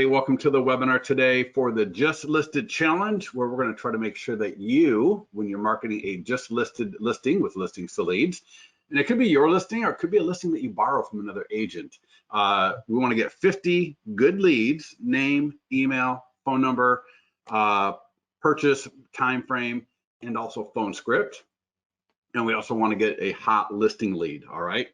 everybody. Welcome to the webinar today for the Just Listed Challenge, where we're going to try to make sure that you, when you're marketing a just listed listing with listings to leads, and it could be your listing or it could be a listing that you borrow from another agent. We want to get 50 good leads, name, email, phone number, purchase, time frame, and also phone script. And we also want to get a hot listing lead, all right?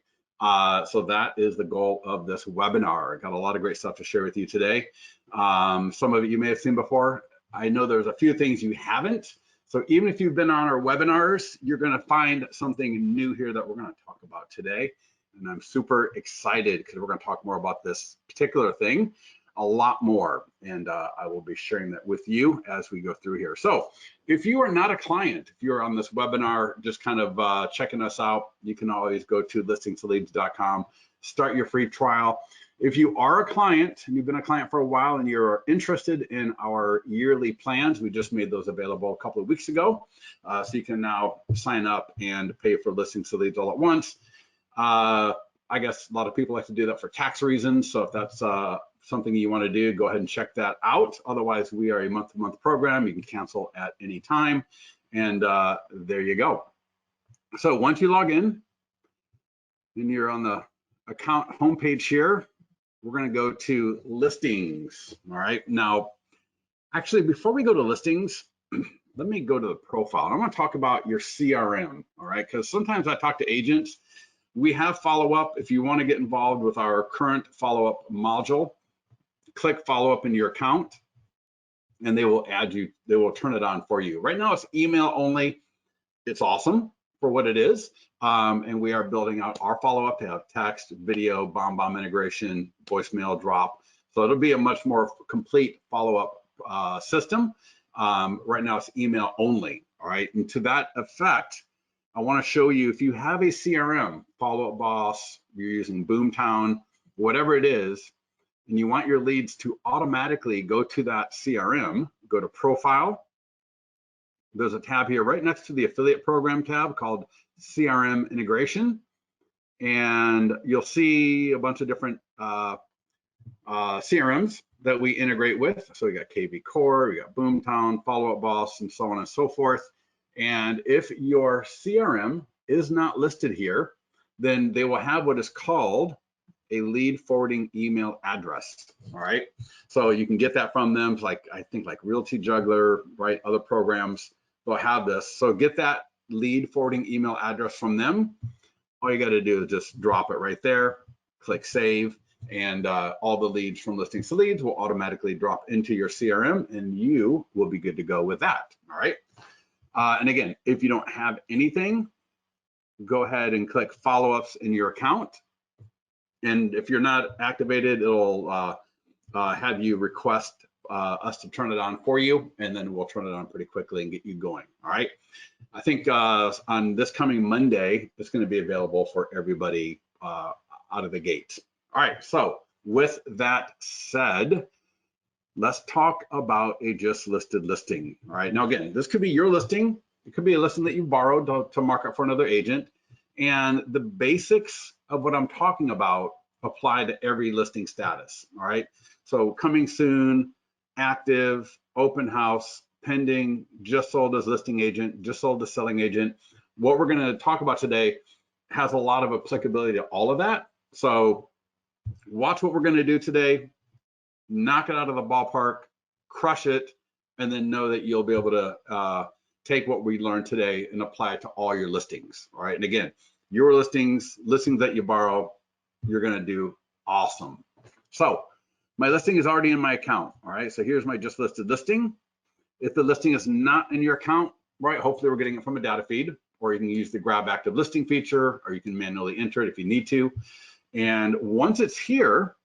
So that is the goal of this webinar. I got a lot of great stuff to share with you today. Some of it you may have seen before. I know there's a few things you haven't. So even if you've been on our webinars, you're going to find something new here that we're going to talk about today. And I'm super excited because we're going to talk more about this particular thing, a lot more. And I will be sharing that with you as we go through here. So if you are not a client, if you're on this webinar, just kind of checking us out, you can always go to listingstoleads.com, start your free trial. If you are a client and you've been a client for a while and you're interested in our yearly plans, we just made those available a couple of weeks ago. So you can now sign up and pay for Listings to Leads all at once. I guess a lot of people like to do that for tax reasons. So if that's something you want to do, go ahead and check that out. Otherwise, we are a month-to-month program. You can cancel at any time. And there you go. So once you log in and you're on the account homepage here, we're going to go to listings. All right. Now, actually, before we go to listings, let me go to the profile. I want to talk about your CRM. All right. Because sometimes I talk to agents. We have follow-up. If you want to get involved with our current follow-up module, click follow-up in your account and they will add you, they will turn it on for you. Right now it's email only. It's awesome for what it is. And we are building out our follow-up to have text, video, bomb integration, voicemail drop. So it'll be a much more complete follow-up system. Right now it's email only. All right. And to that effect, I want to show you, if you have a CRM, Follow-Up Boss, you're using Boomtown, whatever it is, and you want your leads to automatically go to that CRM, go to Profile. There's a tab here right next to the Affiliate Program tab called CRM Integration. And you'll see a bunch of different CRMs that we integrate with. So we got KV Core, we got Boomtown, Follow-Up Boss, and so on and so forth. And if your CRM is not listed here, then they will have what is called a lead forwarding email address. All right. So you can get that from them, like I think like Realty Juggler, right? Other programs will have this. So get that lead forwarding email address from them. All you got to do is just drop it right there, click save, and all the leads from Listings to Leads will automatically drop into your CRM and you will be good to go with that. All right. And again, if you don't have anything, go ahead and click follow-ups in your account. And if you're not activated, it'll have you request us to turn it on for you, and then we'll turn it on pretty quickly and get you going. All right. I think on this coming Monday, it's going to be available for everybody out of the gate. All right. So with that said, let's talk about a just listed listing. All right. Now, again, this could be your listing. It could be a listing that you borrowed to market for another agent. And the basics of what I'm talking about apply to every listing status. All right. So coming soon, active, open house, pending, just sold as listing agent, just sold as selling agent. What we're going to talk about today has a lot of applicability to all of that. So watch what we're going to do today. Knock it out of the ballpark, crush it, and then know that you'll be able to take what we learned today and apply it to all your listings. All right. And again, your listings that you borrow, you're going to do awesome. So my listing is already in my account. All right. So here's my just listed listing. If the listing is not in your account, right, hopefully we're getting it from a data feed, or you can use the grab active listing feature, or you can manually enter it if you need to. And once it's here,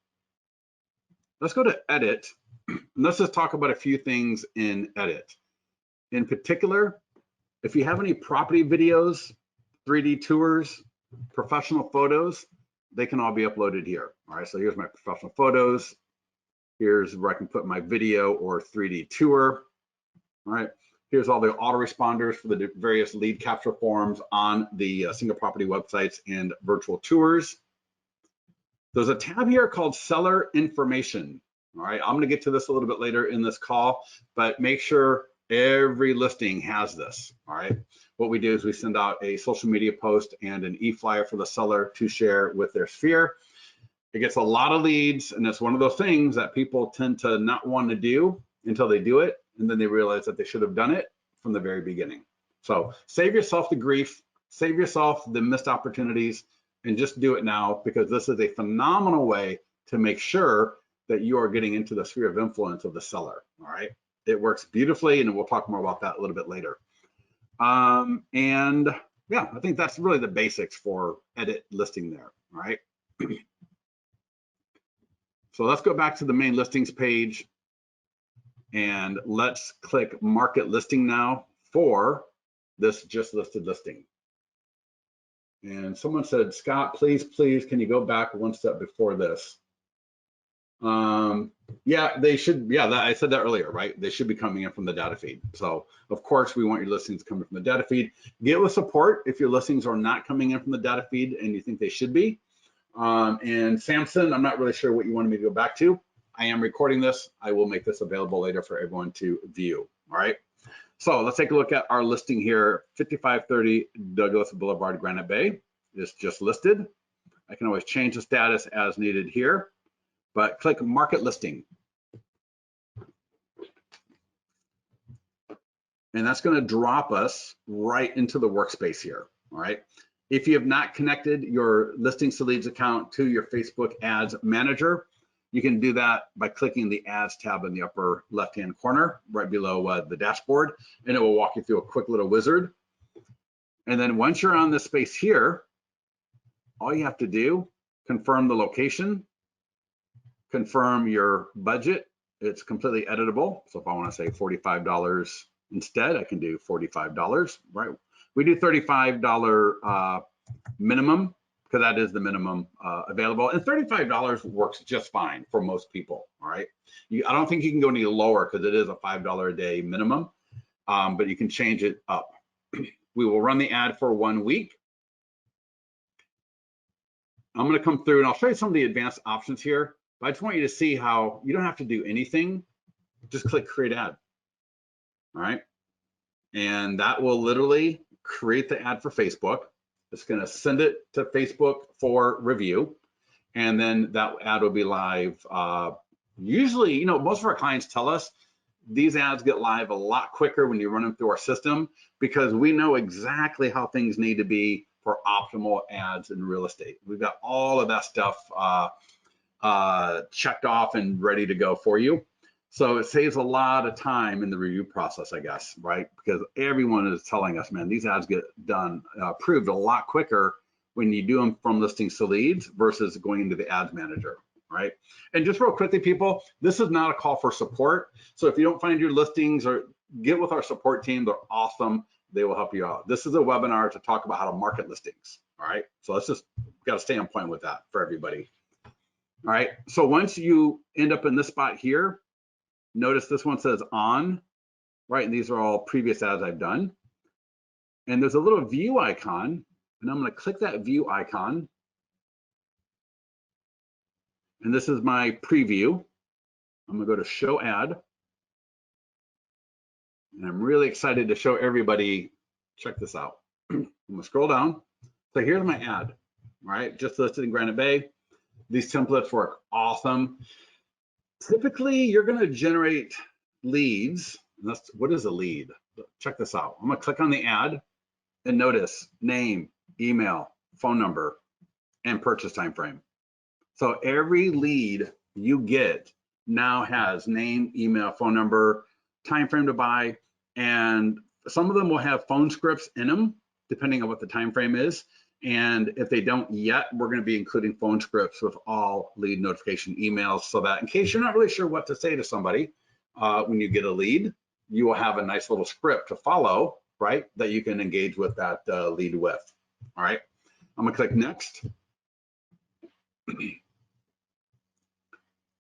let's go to edit. And let's just talk about a few things in edit. In particular, if you have any property videos, 3D tours, professional photos, they can all be uploaded here. All right, so here's my professional photos. Here's where I can put my video or 3D tour. All right, here's all the autoresponders for the various lead capture forms on the single property websites and virtual tours. There's a tab here called Seller Information. All right, I'm gonna get to this a little bit later in this call, but make sure every listing has this. All right, what we do is we send out a social media post and an e-flyer for the seller to share with their sphere. It gets a lot of leads, and it's one of those things that people tend to not want to do until they do it, and then they realize that they should have done it from the very beginning. So save yourself the grief, save yourself the missed opportunities, and just do it now, because this is a phenomenal way to make sure that you are getting into the sphere of influence of the seller. All right, it works beautifully, and we'll talk more about that a little bit later. And yeah, I think that's really the basics for edit listing there. All right. So let's go back to the main listings page, and let's click market listing now for this just listed listing. And someone said, Scott, please, can you go back one step before this? Yeah, they should. Yeah, I said that earlier, right? They should be coming in from the data feed. So of course we want your listings coming from the data feed. Get with support if your listings are not coming in from the data feed and you think they should be. And Samson, I'm not really sure what you wanted me to go back to. I am recording this. I will make this available later for everyone to view. All right. So let's take a look at our listing here. 5530 Douglas Boulevard, Granite Bay. It's just listed. I can always change the status as needed here, but click market listing. And that's going to drop us right into the workspace here. All right. If you have not connected your Listings to Leads account to your Facebook Ads Manager, you can do that by clicking the Ads tab in the upper left-hand corner, right below the dashboard, and it will walk you through a quick little wizard. And then once you're on this space here, all you have to do, confirm the location, confirm your budget. It's completely editable. So if I want to say $45 instead, I can do $45, right? We do $35 minimum, because that is the minimum available, and $35 works just fine for most people. All right, I don't think you can go any lower because it is a $5 a day minimum, but you can change it up. We will run the ad for 1 week. I'm going to come through and I'll show you some of the advanced options here, but I just want you to see how you don't have to do anything. Just click create ad. All right, and that will literally create the ad for Facebook. It's going to send it to Facebook for review, and then that ad will be live. Usually, you know, most of our clients tell us these ads get live a lot quicker when you run them through our system, because we know exactly how things need to be for optimal ads in real estate. We've got all of that stuff checked off and ready to go for you. So it saves a lot of time in the review process, I guess, right? Because everyone is telling us, man, these ads get done, approved a lot quicker when you do them from Listings to Leads versus going into the Ads Manager, right? And just real quickly, people, this is not a call for support. So if you don't find your listings, or get with our support team, they're awesome. They will help you out. This is a webinar to talk about how to market listings, all right? So let's just got to stay on point with that for everybody. All right, so once you end up in this spot here, notice this one says on, right? And these are all previous ads I've done. And there's a little view icon, and I'm going to click that view icon. And this is my preview. I'm going to go to show ad. And I'm really excited to show everybody, check this out. I'm going to scroll down. So here's my ad, right? Just listed in Granite Bay. These templates work awesome. Typically, you're going to generate leads. What is a lead? Check this out. I'm going to click on the ad and notice name, email, phone number, and purchase time frame. So every lead you get now has name, email, phone number, time frame to buy, and some of them will have phone scripts in them, depending on what the time frame is. And if they don't yet, we're going to be including phone scripts with all lead notification emails, so that in case you're not really sure what to say to somebody when you get a lead, you will have a nice little script to follow, right, that you can engage with that lead with. All right, I'm going to click next.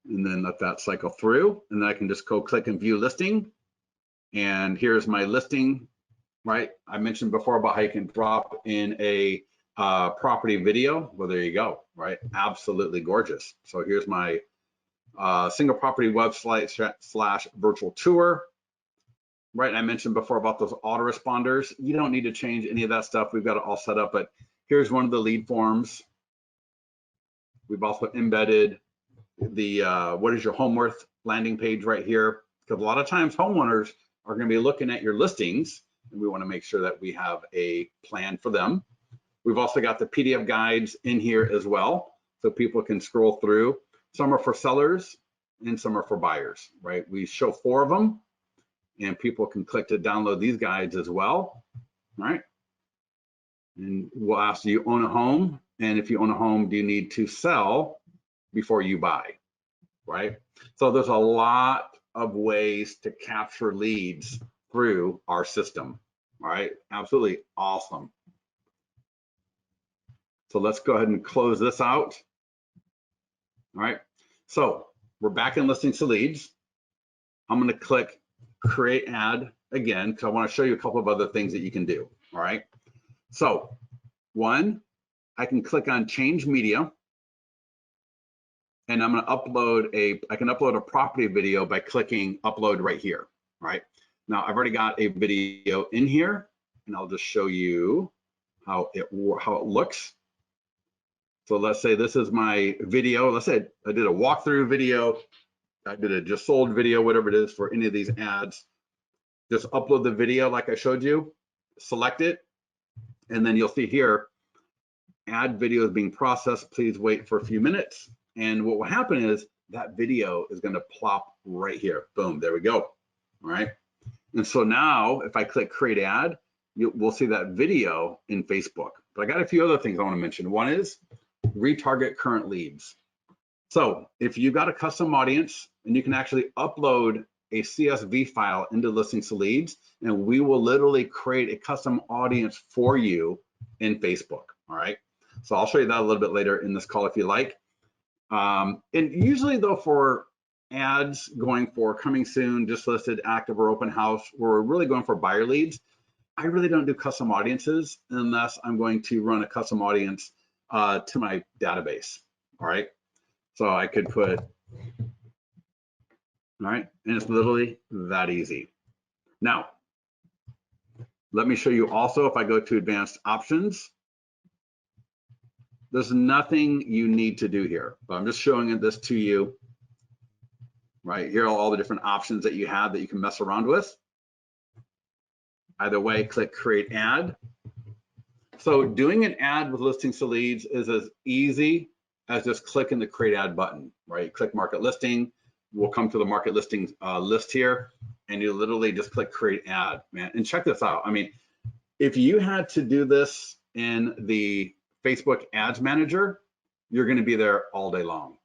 And then let that cycle through. And then I can just go click and view listing. And here's my listing, right? I mentioned before about how you can drop in a property video. Well, there you go, right? Absolutely gorgeous. So here's my single property website / virtual tour. Right, and I mentioned before about those autoresponders. You don't need to change any of that stuff. We've got it all set up, but here's one of the lead forms. We've also embedded the what is your home worth landing page right here, because a lot of times homeowners are going to be looking at your listings, and we want to make sure that we have a plan for them. We've also got the PDF guides in here as well, so people can scroll through. Some are for sellers and some are for buyers, right? We show 4 of them, and people can click to download these guides as well, right? And we'll ask, do you own a home? And if you own a home, do you need to sell before you buy, right? So there's a lot of ways to capture leads through our system, all right? Absolutely awesome. So let's go ahead and close this out. All right, so we're back in listings to leads. I'm going to click create ad again, because I want to show you a couple of other things that you can do. All right, so one, I can click on change media, and I'm going to I can upload a property video by clicking upload right here. All right, now I've already got a video in here, and I'll just show you how it looks. So let's say this is my video. Let's say I did a walkthrough video, I did a just sold video, whatever it is for any of these ads. Just upload the video like I showed you, select it, and then you'll see here, ad video is being processed. Please wait for a few minutes. And what will happen is that video is going to plop right here. Boom, there we go. All right. And so now if I click create ad, we'll see that video in Facebook. But I got a few other things I want to mention. One is retarget current leads. So if you've got a custom audience, and you can actually upload a CSV file into listings to leads, and we will literally create a custom audience for you in Facebook. All right. So I'll show you that a little bit later in this call if you like. And usually though, for ads going for coming soon, just listed, active, or open house, we're really going for buyer leads. I really don't do custom audiences unless I'm going to run a custom audience to my database. All right. So I could put, all right, and it's literally that easy. Now, let me show you also, if I go to advanced options, there's nothing you need to do here, but I'm just showing this to you. Right here are all the different options that you have that you can mess around with. Either way, click create ad. So doing an ad with listings to leads is as easy as just clicking the create ad button, right? Click market listing, we'll come to the market listings list here, and you literally just click create ad, man. And check this out. I mean, if you had to do this in the Facebook ads manager, you're going to be there all day long,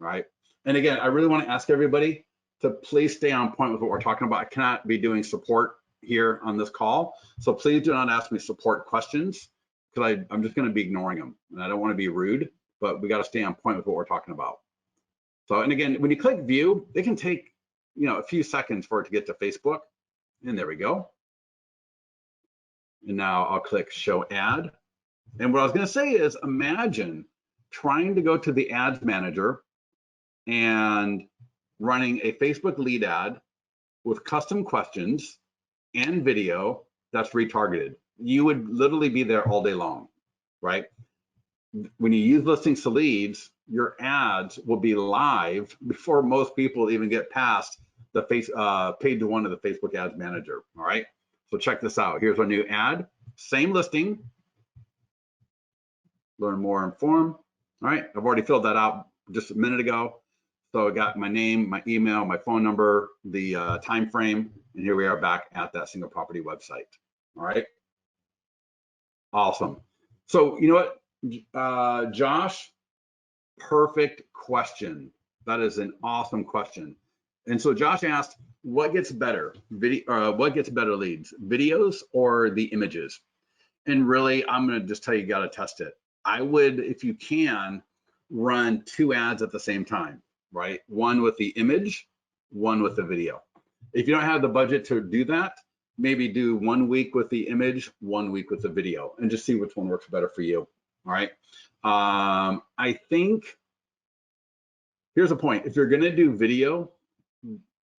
right? And again, I really want to ask everybody to please stay on point with what we're talking about. I cannot be doing support here on this call, so please do not ask me support questions, because I'm just going to be ignoring them, and I don't want to be rude, but we got to stay on point with what we're talking about. So, and again, when you click view, it can take, you know, a few seconds for it to get to Facebook, and there we go. And now I'll click show ad. And what I was going to say is, imagine trying to go to the ads manager and running a Facebook lead ad with custom questions and video that's retargeted. You would literally be there all day long, right? When you use listings to leads, your ads will be live before most people even get past the page 1 of the Facebook ads manager. All right, so check this out. Here's our new ad, same listing. Learn more, inform. All right, I've already filled that out just a minute ago. So I got my name, my email, my phone number, the time frame, and here we are back at that single property website. All right, awesome. So you know what, Josh, perfect question. That is an awesome question. And so Josh asked, what gets better, what gets better leads, videos or the images? And really, I'm going to just tell you, you got to test it. I would, if you can, run 2 ads at the same time, right? One with the image, one with the video. If you don't have the budget to do that, maybe do 1 week with the image, 1 week with the video, and just see which one works better for you. All right. I think Here's the point. If you're going to do video,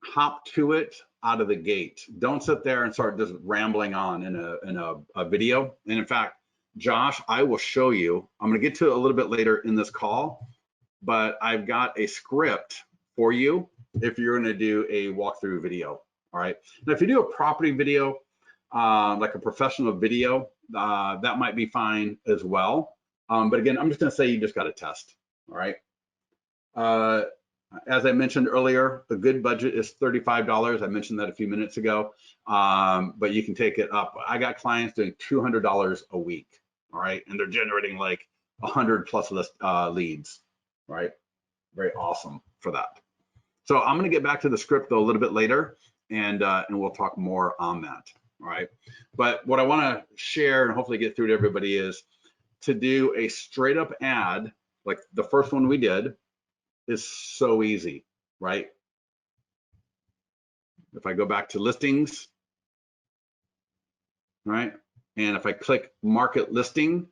hop to it out of the gate. Don't sit there and start just rambling on in a video. And in fact, Josh, I will show you. I'm going to get to it a little bit later in this call, but I've got a script for you if you're going to do a walkthrough video. All right. Now, if you do a property video, like a professional video, that might be fine as well. But again, I'm just going to say you just got to test. All right. As I mentioned earlier, the good budget is $35. I mentioned that a few minutes ago, but you can take it up. I got clients doing $200 a week, all right? And they're generating like 100 plus leads, right? Very awesome for that. So I'm gonna get back to the script though a little bit later, and we'll talk more on that, all right? But what I wanna share and hopefully get through to everybody is to do a straight up ad, like the first one we did, is so easy, right? If I go back to listings, right? And if I click market listing,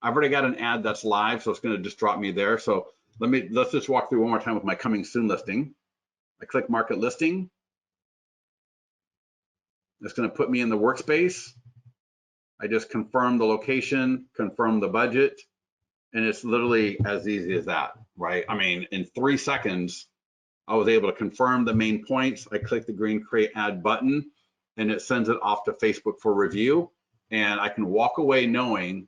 I've already got an ad that's live, so it's going to just drop me there. So let's just walk through one more time with my coming soon listing. I click market listing. It's going to put me in the workspace. I just confirm the location, confirm the budget, and it's literally as easy as that, right? I mean, in 3 seconds, I was able to confirm the main points. I click the green create ad button, and it sends it off to Facebook for review. And I can walk away knowing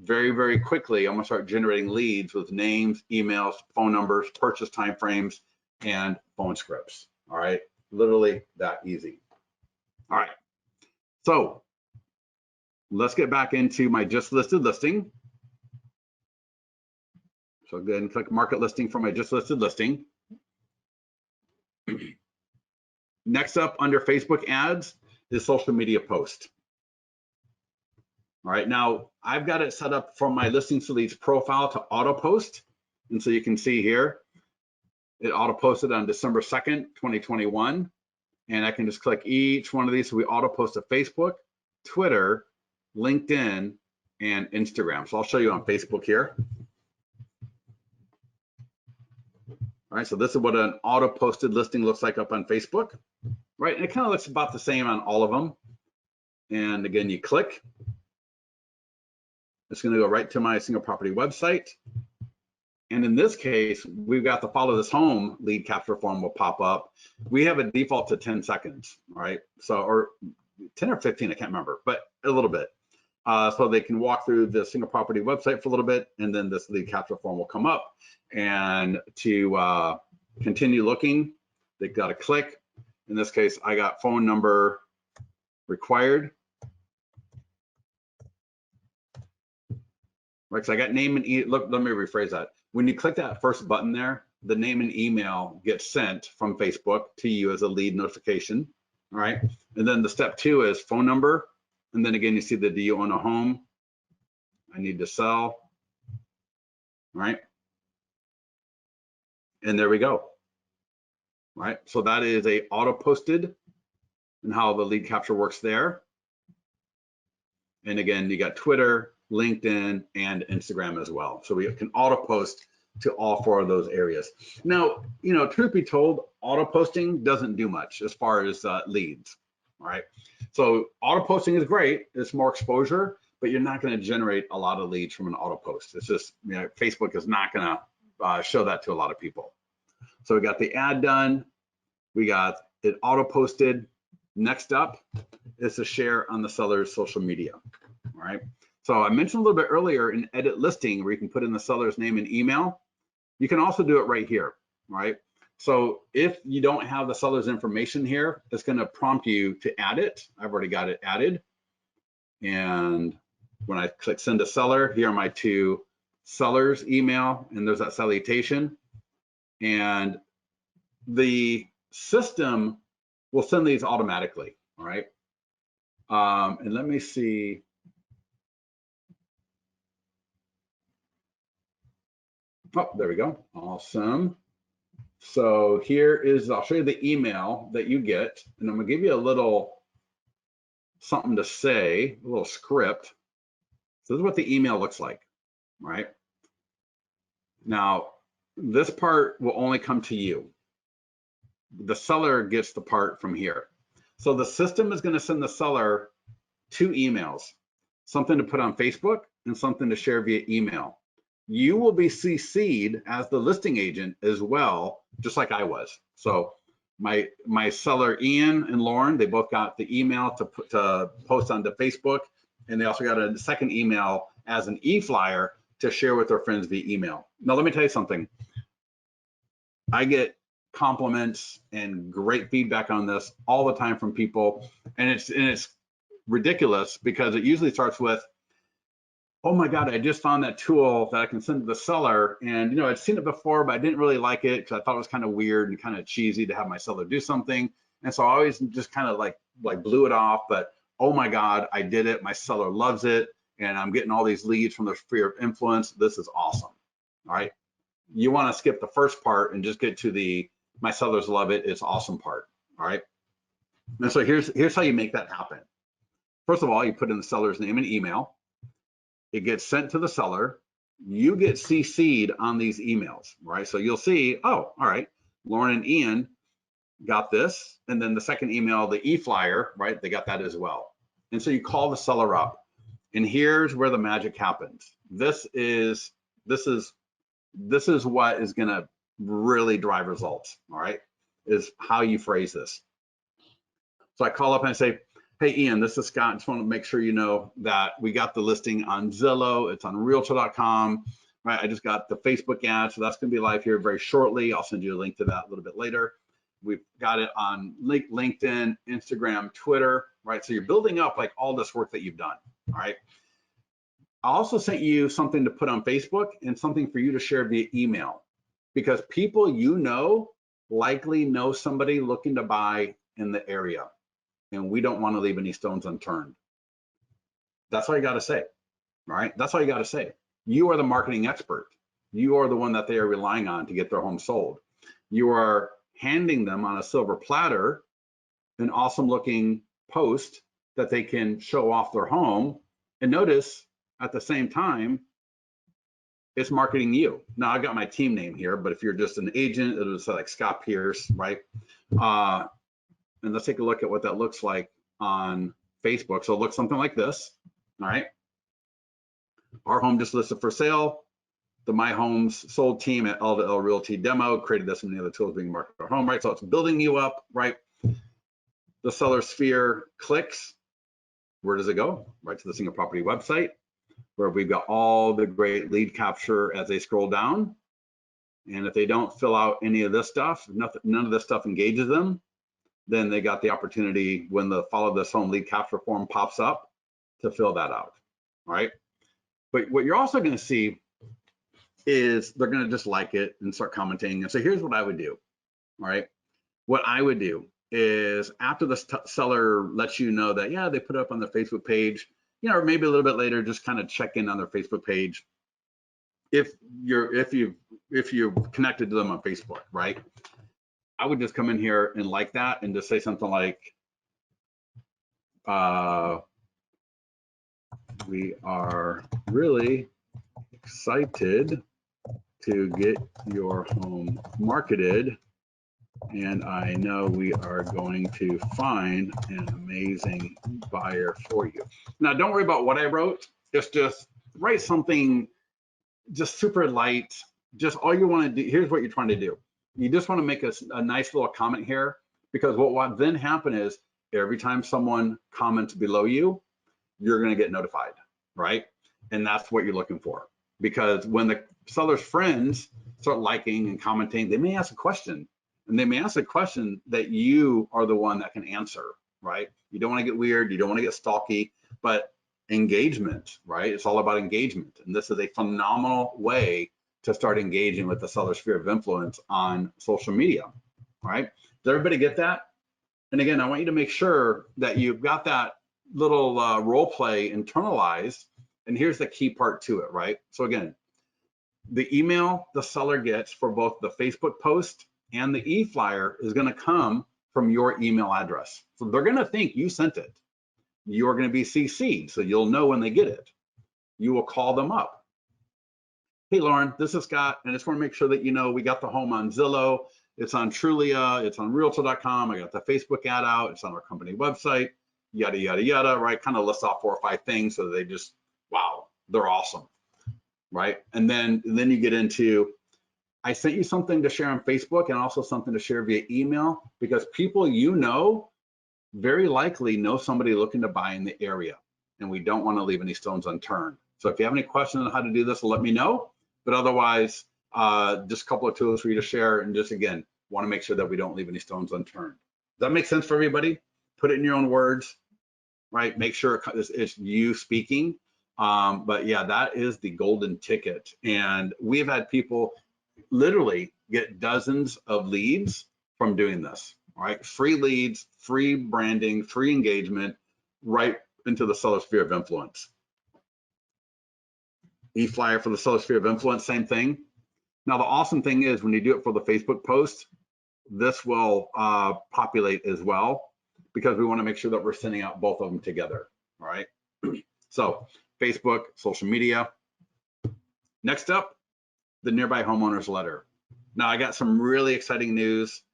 very, very quickly, I'm gonna start generating leads with names, emails, phone numbers, purchase timeframes, and phone scripts, all right? Literally that easy. All right, so let's get back into my just listed listing. So go ahead and click market listing for my just listed listing. Next up under Facebook ads is social media post. All right, now I've got it set up from my Listings to Leads profile to auto post. And so you can see here, it auto posted on December 2nd, 2021. And I can just click each one of these. So we auto post to Facebook, Twitter, LinkedIn, and Instagram. So I'll show you on Facebook here. All right, so this is what an auto posted listing looks like up on Facebook, right? And it kind of looks about the same on all of them. And again, you click. It's going to go right to my single property website. And in this case, we've got the follow this home lead capture form will pop up. We have a default to 10 seconds, right? So, or 10 or 15, I can't remember, but a little bit. So they can walk through the single property website for a little bit, and then this lead capture form will come up. And to continue looking, they've got to click. In this case, I got phone number required. Right, so I got name and look, let me rephrase that. When you click that first button there, the name and email gets sent from Facebook to you as a lead notification, all right? And then the step 2 is phone number. And then again, you see the do you own a home? I need to sell, right? And there we go, right? So that is a auto posted and how the lead capture works there. And again, you got Twitter, LinkedIn, and Instagram as well. So we can auto post to all 4 of those areas. Now, you know, truth be told, auto posting doesn't do much as far as leads, all right? So auto posting is great, it's more exposure, but you're not gonna generate a lot of leads from an auto post. It's just, you know, Facebook is not gonna show that to a lot of people. So we got the ad done, we got it auto posted. Next up is to share on the seller's social media, all right? So I mentioned a little bit earlier in edit listing where you can put in the seller's name and email. You can also do it right here, right? So if you don't have the seller's information here, it's going to prompt you to add it. I've already got it added. And when I click send to seller, here are my 2 sellers email, and there's that salutation. And the system will send these automatically, all right? And let me see. Oh, there we go. Awesome. So here is, I'll show you the email that you get, and I'm gonna give you a little something to say, a little script. So this is what the email looks like, right? Now, this part will only come to you. The seller gets the part from here. So the system is going to send the seller 2 emails, something to put on Facebook and something to share via email. You will be CC'd as the listing agent as well, just like I was. So my seller Ian and Lauren, they both got the email to post onto Facebook, and they also got a second email as an e-flyer to share with their friends via email. Now let me tell you something. I get compliments and great feedback on this all the time from people, and it's ridiculous because it usually starts with, oh my God, I just found that tool that I can send to the seller, and I'd seen it before, but I didn't really like it because I thought it was kind of weird and kind of cheesy to have my seller do something, and so I always just kind of like blew it off. But oh my God, I did it. My seller loves it, and I'm getting all these leads from their sphere of influence. This is awesome. All right, you want to skip the first part and just get to the my sellers love it, it's awesome part. All right, and so here's how you make that happen. First of all, you put in the seller's name and email. It gets sent to the seller. You get CC'd on these emails, right? So you'll see, oh, all right, Lauren and Ian got this. And then the second email, the e-flyer, right? They got that as well. And so you call the seller up, and here's where the magic happens. This is what is gonna really drive results, all right? Is how you phrase this. So I call up and I say, hey, Ian, this is Scott. I just want to make sure you know that we got the listing on Zillow. It's on Realtor.com, right? I just got the Facebook ad, so that's going to be live here very shortly. I'll send you a link to that a little bit later. We've got it on LinkedIn, Instagram, Twitter, right? So you're building up like all this work that you've done, all right? I also sent you something to put on Facebook and something for you to share via email, because people likely know somebody looking to buy in the area, and we don't want to leave any stones unturned. That's all you got to say, right? That's all you got to say. You are the marketing expert. You are the one that they are relying on to get their home sold. You are handing them on a silver platter an awesome looking post that they can show off their home. And notice at the same time, it's marketing you. Now I got my team name here, but if you're just an agent, it'll say like Scott Pierce, right? And let's take a look at what that looks like on Facebook. So it looks something like this, all right? Our home just listed for sale. The My Homes Sold team at L2L Realty Demo created this and the other tools being marketed our home, right? So it's building you up, right? The seller sphere clicks. Where does it go? Right to the single property website, where we've got all the great lead capture as they scroll down. And if they don't fill out any of this stuff, none of this stuff engages them, then they got the opportunity when the follow this home lead capture form pops up to fill that out, all right? But what you're also gonna see is they're gonna just like it and start commenting. And so here's what I would do, all right? What I would do is after the seller lets you know that, yeah, they put it up on their Facebook page, or maybe a little bit later, just kind of check in on their Facebook page. If you've connected to them on Facebook, right? I would just come in here and like that and just say something like, we are really excited to get your home marketed, and I know we are going to find an amazing buyer for you. Now, don't worry about what I wrote. Just write something just super light. Just all you want to do, here's what you're trying to do. You just want to make a nice little comment here, because what will then happen is every time someone comments below you, you're going to get notified, right? And that's what you're looking for, because when the seller's friends start liking and commenting, they may ask a question, and they may ask a question that you are the one that can answer, right? You don't want to get weird, you don't want to get stalky, but engagement, right? It's all about engagement, and this is a phenomenal way to start engaging with the seller sphere of influence on social media, right? Does everybody get that? And again, I want you to make sure that you've got that little role play internalized. And here's the key part to it, right? So again, the email the seller gets for both the Facebook post and the e-flyer is going to come from your email address. So they're going to think you sent it. You're going to be CC'd, so you'll know when they get it. You will call them up. hey, Lauren, this is Scott, and I just want to make sure that you know we got the home on Zillow, it's on Trulia, it's on Realtor.com, I got the Facebook ad out, it's on our company website, yada, yada, yada, right? Kind of lists off 4 or 5 things so that they just, wow, they're awesome, right? And then you get into, I sent you something to share on Facebook and also something to share via email, because people you know very likely know somebody looking to buy in the area, and we don't want to leave any stones unturned. So if you have any questions on how to do this, let me know. But otherwise, just a couple of tools for you to share, and just again, want to make sure that we don't leave any stones unturned. Does that make sense for everybody? Put it in your own words, right? Make sure it's you speaking. But yeah, that is the golden ticket. And we've had people literally get dozens of leads from doing this, right? Free leads, free branding, free engagement, right into the seller sphere of influence. E-flyer for the seller sphere of influence, same thing. Now, the awesome thing is when you do it for the Facebook post, this will populate as well, because we want to make sure that we're sending out both of them together, all right? So Facebook, social media. Next up, the Nearby Homeowners letter. Now, I got some really exciting news.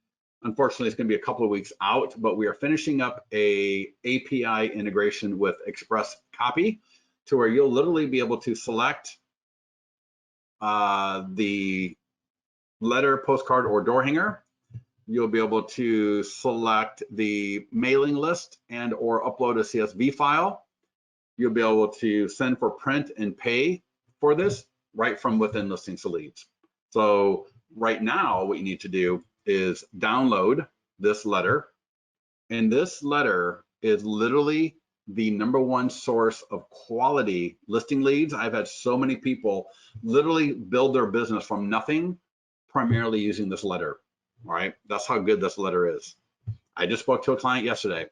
Unfortunately, it's going to be a couple of weeks out, but we are finishing up a API integration with Express Copy, to where you'll literally be able to select the letter, postcard, or door hanger. You'll be able to select the mailing list and or upload a CSV file. You'll be able to send for print and pay for this right from within Listings to Leads. So right now, what you need to do is download this letter. And this letter is literally the #1 source of quality listing leads. I've had so many people literally build their business from nothing, primarily using this letter. All right, that's how good this letter is. I just spoke to a client yesterday.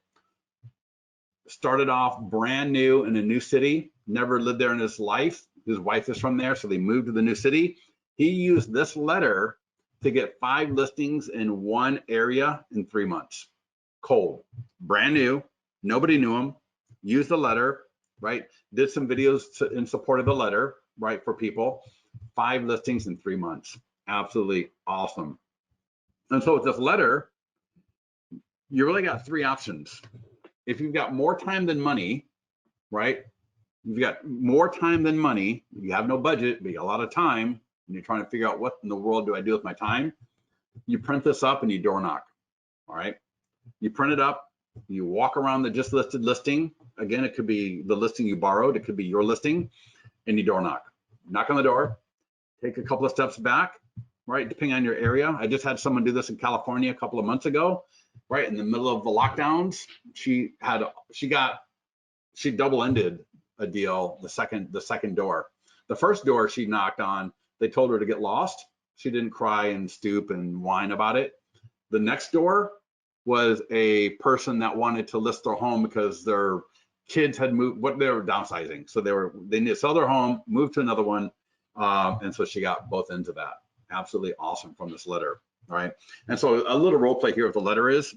Started off brand new in a new city, never lived there in his life. His wife is from there, so they moved to the new city. He used this letter to get 5 listings in one area in 3 months. Cold, brand new, nobody knew him. Used the letter, right? Did some videos in support of the letter, right, for people. 5 listings in 3 months. Absolutely awesome. And so with this letter, you really got 3 options. If you've got more time than money, right? You've got more time than money, you have no budget, but you got a lot of time, and you're trying to figure out what in the world do I do with my time, you print this up and you door knock, all right? You print it up, you walk around the just listed listing. Again, it could be the listing you borrowed, it could be your listing, and you door knock. Knock on the door, take a couple of steps back, right, depending on your area. I just had someone do this in California a couple of months ago, right, in the middle of the lockdowns. She double-ended a deal, the second door. The first door she knocked on, they told her to get lost. She didn't cry and stoop and whine about it. The next door was a person that wanted to list their home because their kids had moved, they were downsizing. So they need to sell their home, move to another one. And so she got both ends of that. Absolutely awesome from this letter, all right? And so a little role play here with the letter is,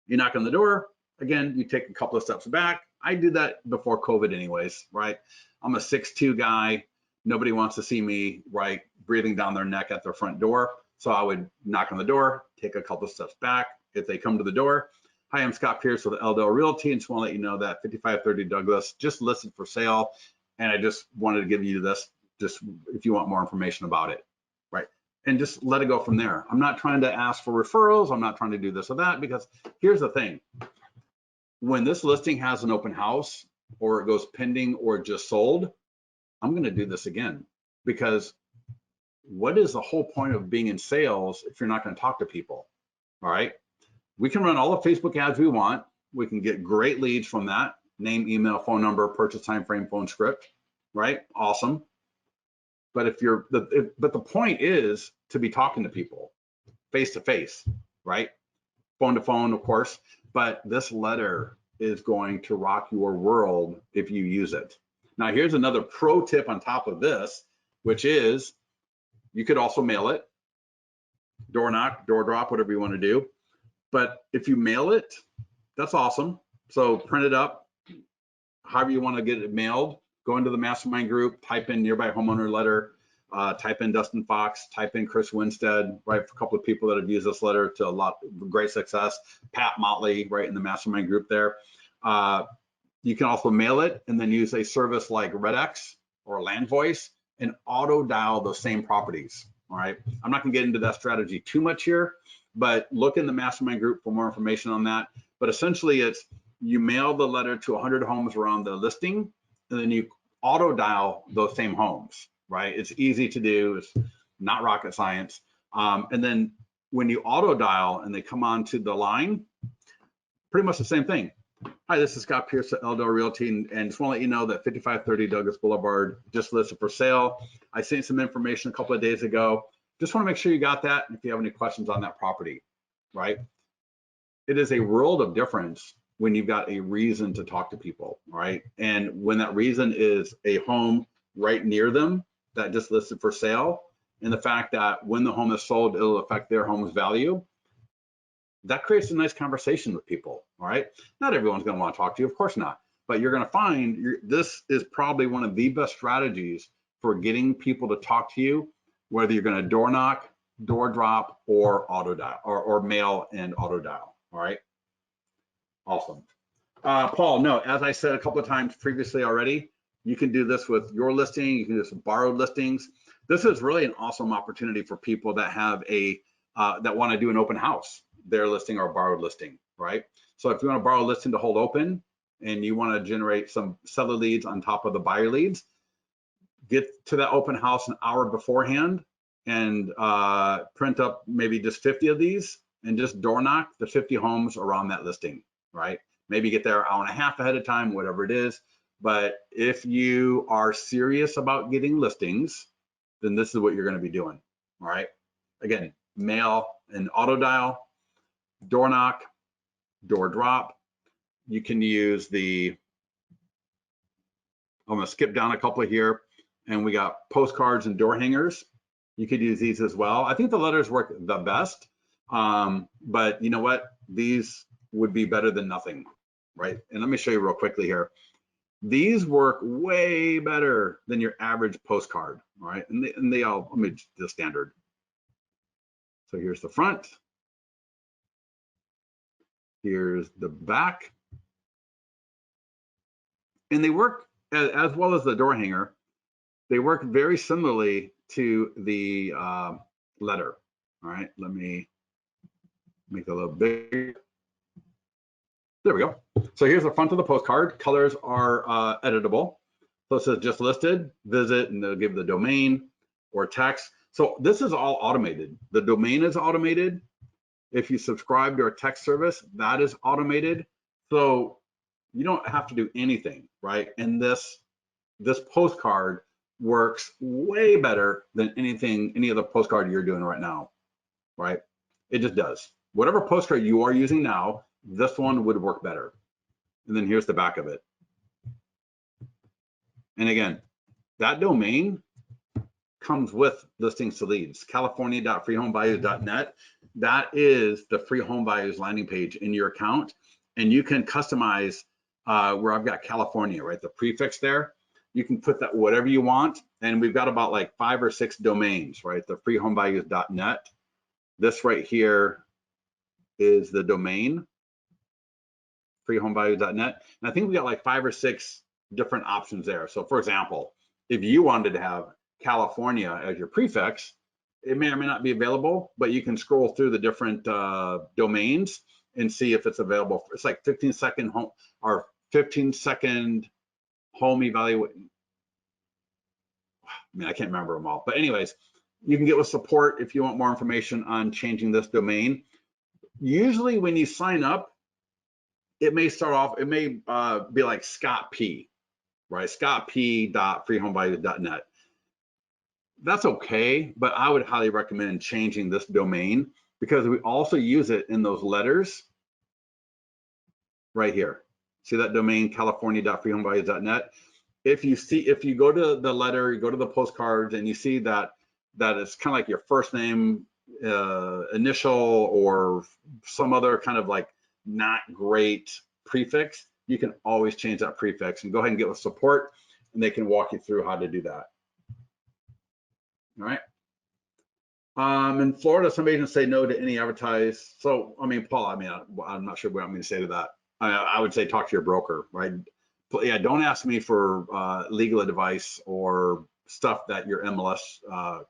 you knock on the door, again, you take a couple of steps back. I did that before COVID anyways, right? I'm a 6'2" guy. Nobody wants to see me, right, breathing down their neck at their front door. So I would knock on the door, take a couple of steps back. If they come to the door, hi, I'm Scott Pierce with Eldell Realty, and just want to let you know that 5530 Douglas just listed for sale. And I just wanted to give you this, just if you want more information about it, right? And just let it go from there. I'm not trying to ask for referrals. I'm not trying to do this or that, because here's the thing. When this listing has an open house, or it goes pending or just sold, I'm going to do this again, because what is the whole point of being in sales if you're not going to talk to people? All right. We can run all the Facebook ads we want. We can get great leads from that. Name, email, phone number, purchase time frame, phone script, right? Awesome. But but the point is to be talking to people face to face, right? Phone to phone, of course. But this letter is going to rock your world if you use it. Now, here's another pro tip on top of this, which is you could also mail it, door knock, door drop, whatever you want to do. But if you mail it, that's awesome. So print it up, however you want to get it mailed. Go into the mastermind group, type in Nearby Homeowner letter, type in Dustin Fox, type in Chris Winstead, right? For a couple of people that have used this letter to a lot of great success. Pat Motley, right, in the mastermind group there. You can also mail it and then use a service like RedX or LandVoice and auto dial those same properties. All right. I'm not going to get into that strategy too much here, but look in the mastermind group for more information on that. But essentially, it's you mail the letter to 100 homes around the listing, and then you auto dial those same homes. Right. It's easy to do. It's not rocket science. And then when you auto dial and they come onto the line, pretty much the same thing. Hi, this is Scott Pierce at Eldor Realty, and just want to let you know that 5530 Douglas Boulevard just listed for sale. I sent some information a couple of days ago. Just want to make sure you got that. If you have any questions on that property, right? It is a world of difference when you've got a reason to talk to people, right? And when that reason is a home right near them that just listed for sale, and the fact that when the home is sold, it'll affect their home's value. That creates a nice conversation with people, all right? Not everyone's going to want to talk to you, of course not, but you're going to find this is probably one of the best strategies for getting people to talk to you, whether you're going to door knock, door drop, or auto dial, or mail and auto dial, all right? Awesome. Paul, no, as I said a couple of times previously already, you can do this with your listing, you can do this with borrowed listings. This is really an awesome opportunity for people that have that want to do an open house, their listing or borrowed listing, right? So if you want to borrow a listing to hold open and you want to generate some seller leads on top of the buyer leads, get to that open house an hour beforehand and print up maybe just 50 of these and just door knock the 50 homes around that listing, right? Maybe get there an hour and a half ahead of time, whatever it is. But if you are serious about getting listings, then this is what you're going to be doing, all right? Again, mail and auto dial, door knock, door drop. You can use I'm gonna skip down a couple here, and we got postcards and door hangers. You could use these as well. I think the letters work the best, but you know what? These would be better than nothing, right? And let me show you real quickly here. These work way better than your average postcard, all right? And they all, let me the standard. So here's the front. Here's the back. And they work, as well as the door hanger, they work very similarly to the letter. All right, let me make it a little bigger. There we go. So here's the front of the postcard. Colors are editable. So it says just listed, visit, and they'll give the domain or text. So this is all automated. The domain is automated. If you subscribe to our text service, that is automated. So you don't have to do anything, right? And this postcard works way better than any other postcard you're doing right now, right? It just does. Whatever postcard you are using now, this one would work better. And then here's the back of it. And again, that domain comes with listings to leads, california.freehomevalues.net. That is the free home values landing page in your account. And you can customize where I've got California, right? The prefix there. You can put that whatever you want. And we've got about like 5 or 6 domains, right? The freehomevalues.net. This right here is the domain, freehomevalues.net. And I think we got like 5 or 6 different options there. So for example, if you wanted to have California as your prefix, it may or may not be available, but you can scroll through the different domains and see if it's available. It's like 15-second home or 15-second home evaluation. I mean, I can't remember them all, but anyways, you can get with support if you want more information on changing this domain. Usually when you sign up, it may start off, it may be like Scott P, right? scottp.freehomevalues.net. That's okay, but I would highly recommend changing this domain because we also use it in those letters right here. See that domain, california.freehomevalues.net. If you go to the letter, you go to the postcards, and you see that it's kind of like your first name, initial, or some other kind of like not great prefix, you can always change that prefix and go ahead and get with support, and they can walk you through how to do that. All right. In Florida, some agents say no to any advertise. So, I mean, Paul, I mean, I'm not sure what I'm going to say to that. I would say talk to your broker, right? But yeah, don't ask me for legal advice or stuff that your MLS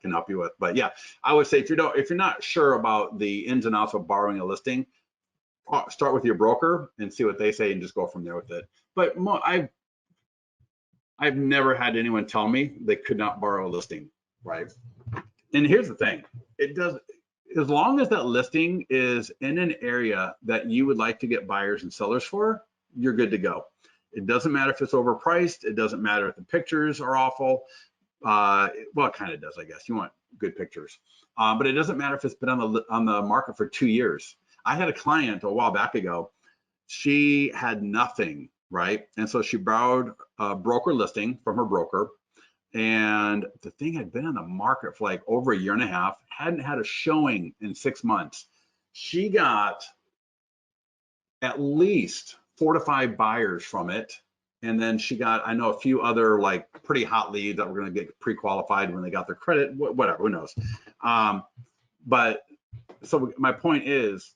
can help you with. But yeah, I would say if you're not sure about the ins and outs of borrowing a listing, start with your broker and see what they say and just go from there with it. But I've never had anyone tell me they could not borrow a listing, right? And here's the thing, it does, as long as that listing is in an area that you would like to get buyers and sellers for, you're good to go. It doesn't matter if it's overpriced. It doesn't matter if the pictures are awful. Well, it kind of does, I guess. You want good pictures, but it doesn't matter if it's been on the market for 2 years. I had a client a while back ago. She had nothing, right? And so she borrowed a broker listing from her broker. And the thing had been on the market for like over 1.5 years, hadn't had a showing in 6 months. She got at least 4 to 5 buyers from it. And then she got, I know, a few other like pretty hot leads that were going to get pre-qualified when they got their credit, whatever, who knows. But so my point is,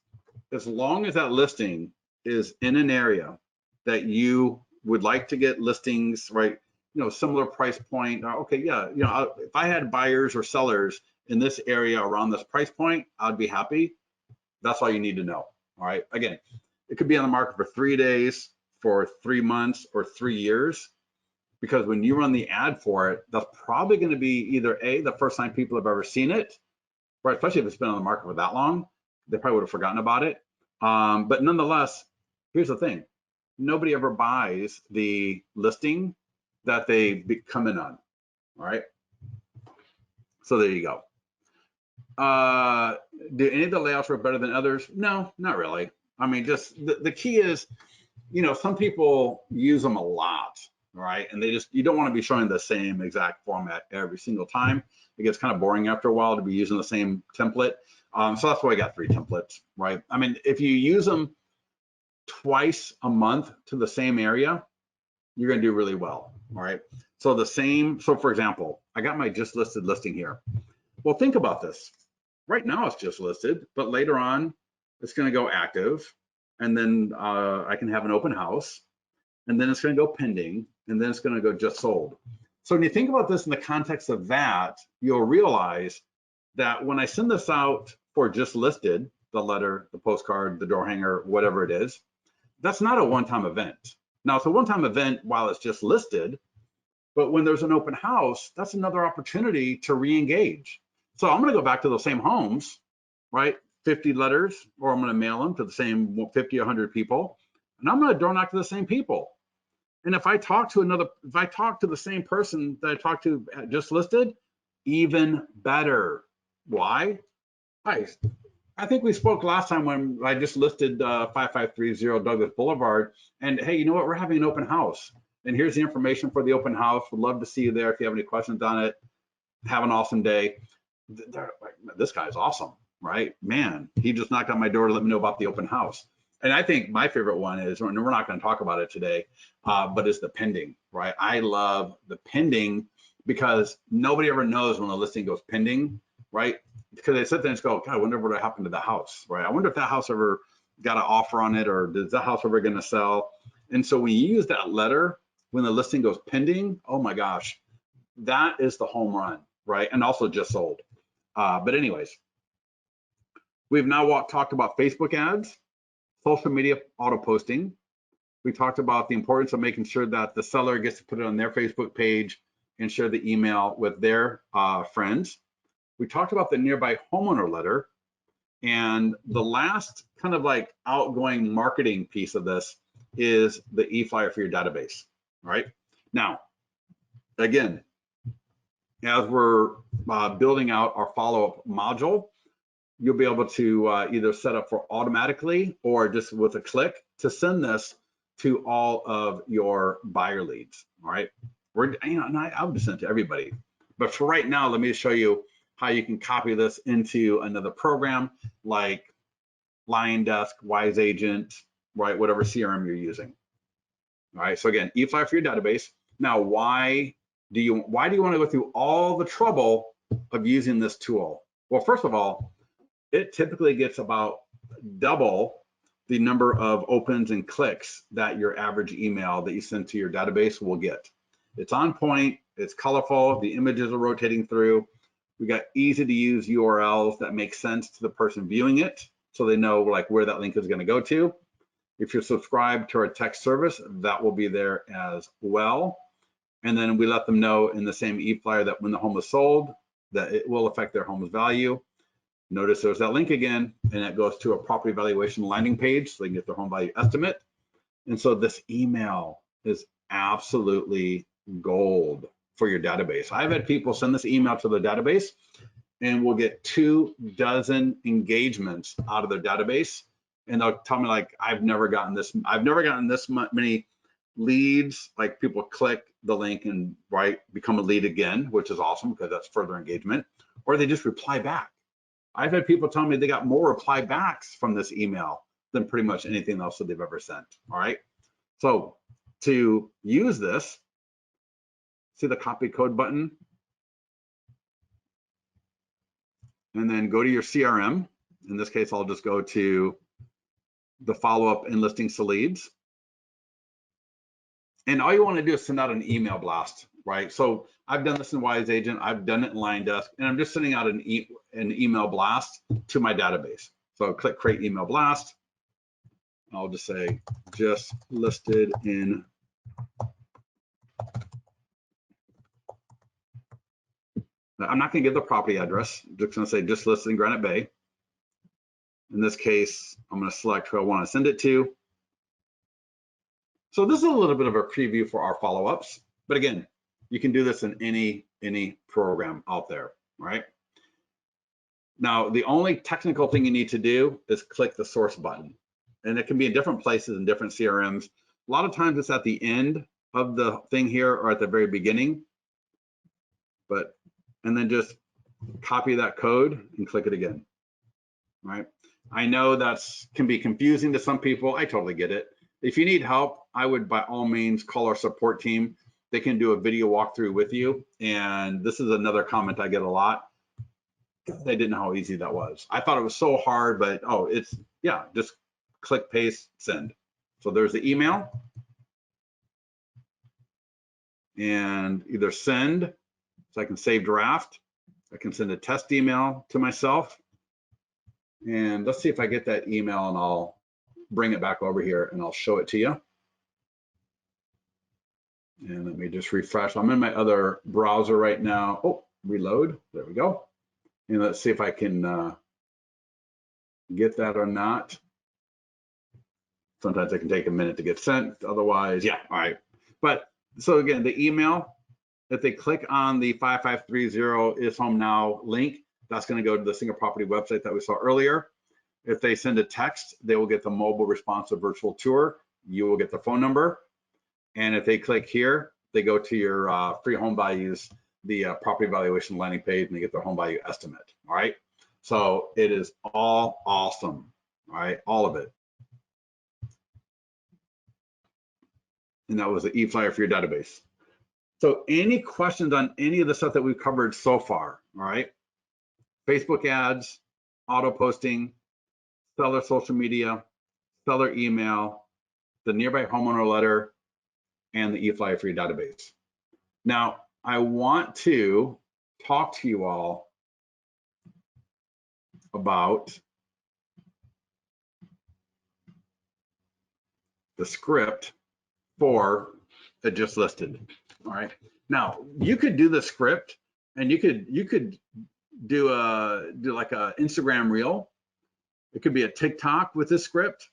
as long as that listing is in an area that you would like to get listings, right? Similar price point. Okay, yeah, if I had buyers or sellers in this area around this price point, I'd be happy. That's all you need to know. All right. Again, it could be on the market for 3 days, for 3 months, or 3 years, because when you run the ad for it, that's probably going to be either A, the first time people have ever seen it, right? Especially if it's been on the market for that long, they probably would have forgotten about it. But nonetheless, here's the thing: nobody ever buys the listing that they come in on. All right. So there you go. Do any of the layouts work better than others? No, not really. I mean, just the key is, some people use them a lot, right? And you don't want to be showing the same exact format every single time. It gets kind of boring after a while to be using the same template. So that's why I got 3 templates, right? I mean, if you use them twice a month to the same area, you're going to do really well. All right. So for example, I got my just listed listing here. Well, think about this. Right now it's just listed, but later on it's going to go active, and then I can have an open house, and then it's going to go pending, and then it's going to go just sold. So when you think about this in the context of that, you'll realize that when I send this out for just listed, the letter, the postcard, the door hanger, whatever it is, that's not a one-time event. Now, it's a one-time event while it's just listed, but when there's an open house, that's another opportunity to re-engage. So I'm going to go back to those same homes, right? 50 letters, or I'm going to mail them to the same 50, 100 people, and I'm going to door knock to the same people. And if I talk to the same person that I talked to just listed, even better. Why? I think we spoke last time when I just listed 5530 Douglas Boulevard, and hey, you know what? We're having an open house, and here's the information for the open house. Would love to see you there if you have any questions on it. Have an awesome day. This guy's awesome, right? Man, he just knocked on my door to let me know about the open house. And I think my favorite one is, and we're not going to talk about it today, but it's the pending, right? I love the pending because nobody ever knows when the listing goes pending, right? Because they sit there and go, God, I wonder what happened to the house, right? I wonder if that house ever got an offer on it, or is that house ever going to sell? And so when you use that letter, when the listing goes pending, oh my gosh, that is the home run, right? And also just sold. But anyways, we've now talked about Facebook ads, social media auto posting. We talked about the importance of making sure that the seller gets to put it on their Facebook page and share the email with their friends. We talked about the nearby homeowner letter, and the last kind of like outgoing marketing piece of this is the e-flyer for your database, right? Now, again, as we're building out our follow-up module, you'll be able to either set up for automatically or just with a click to send this to all of your buyer leads. All right, and I would send it to everybody, but for right now, let me show you how you can copy this into another program like LionDesk, Wise Agent, right? Whatever CRM you're using. All right. So again, e-flyer for your database. Now, why do you want to go through all the trouble of using this tool? Well, first of all, it typically gets about double the number of opens and clicks that your average email that you send to your database will get. It's on point, it's colorful, the images are rotating through. We got easy to use URLs that make sense to the person viewing it, so they know like where that link is going to go to. If you're subscribed to our text service, that will be there as well. And then we let them know in the same e-flyer that when the home is sold, that it will affect their home's value. Notice there's that link again, and it goes to a property valuation landing page so they can get their home value estimate. And so this email is absolutely gold for your database. I've had people send this email to the database and we'll get 24 engagements out of their database. And they'll tell me like, I've never gotten this many leads. Like people click the link and become a lead again, which is awesome because that's further engagement, or they just reply back. I've had people tell me they got more reply backs from this email than pretty much anything else that they've ever sent. All right. So to use this, see the copy code button, and then go to your CRM. In this case, I'll just go to the follow-up and listings to leads. And all you want to do is send out an email blast, right? So I've done this in Wise Agent, I've done it in Line Desk, and I'm just sending out an email blast to my database. So click create email blast. I'll just say just listed in I'm not going to give the property address. I'm just going to say just listed in Granite Bay. In this case, I'm going to select who I want to send it to. So this is a little bit of a preview for our follow-ups. But again, you can do this in any program out there, right? Now, the only technical thing you need to do is click the source button. And it can be in different places in different CRMs. A lot of times it's at the end of the thing here or at the very beginning. And then just copy that code and click it again, right? I know that's can be confusing to some people. I totally get it. If you need help, I would by all means call our support team. They can do a video walkthrough with you. And this is another comment I get a lot. They didn't know how easy that was. I thought it was so hard, but oh, it's, yeah, just click, paste, send. So there's the email. And either send, so I can save draft. I can send a test email to myself. And let's see if I get that email and I'll bring it back over here and I'll show it to you. And let me just refresh. I'm in my other browser right now. Oh, reload. There we go. And let's see if I can get that or not. Sometimes it can take a minute to get sent. Otherwise, yeah, all right. But so again, the email, if they click on the 5530 is home now link, that's going to go to the single property website that we saw earlier. If they send a text, they will get the mobile responsive virtual tour. You will get the phone number. And if they click here, they go to your free home values, the property valuation landing page, and they get their home value estimate. All right. So it is all awesome. All right. All of it. And that was the e-flyer for your database. So any questions on any of the stuff that we've covered so far? All right. Facebook ads, auto posting, seller social media, seller email, the nearby homeowner letter, and the e-flyer for your database. Now, I want to talk to you all about the script for the just listed. All right. Now, you could do the script and you could do like a Instagram reel. It could be a TikTok with this script.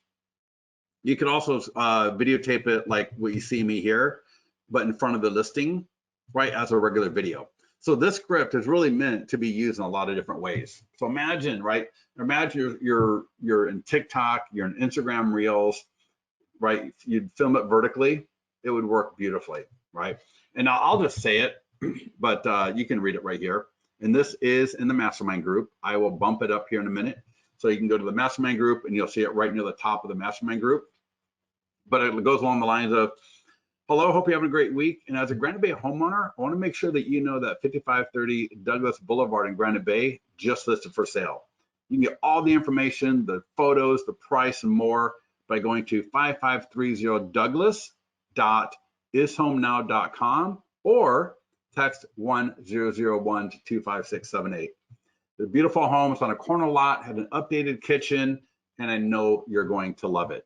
You could also videotape it like what you see me here, but in front of the listing, right, as a regular video. So this script is really meant to be used in a lot of different ways. So imagine, right? Imagine you're in TikTok, you're in Instagram Reels, right? You'd film it vertically, it would work beautifully, right? And I'll just say it, but you can read it right here. And this is in the mastermind group. I will bump it up here in a minute. So you can go to the mastermind group and you'll see it right near the top of the mastermind group. But it goes along the lines of, Hello, hope you're having a great week. And as a Granite Bay homeowner, I want to make sure that you know that 5530 Douglas Boulevard in Granite Bay just listed for sale. You can get all the information, the photos, the price, and more by going to 5530douglas.ishomenow.com or text 1001 to 25678. The beautiful home is on a corner lot, had an updated kitchen, and I know you're going to love it.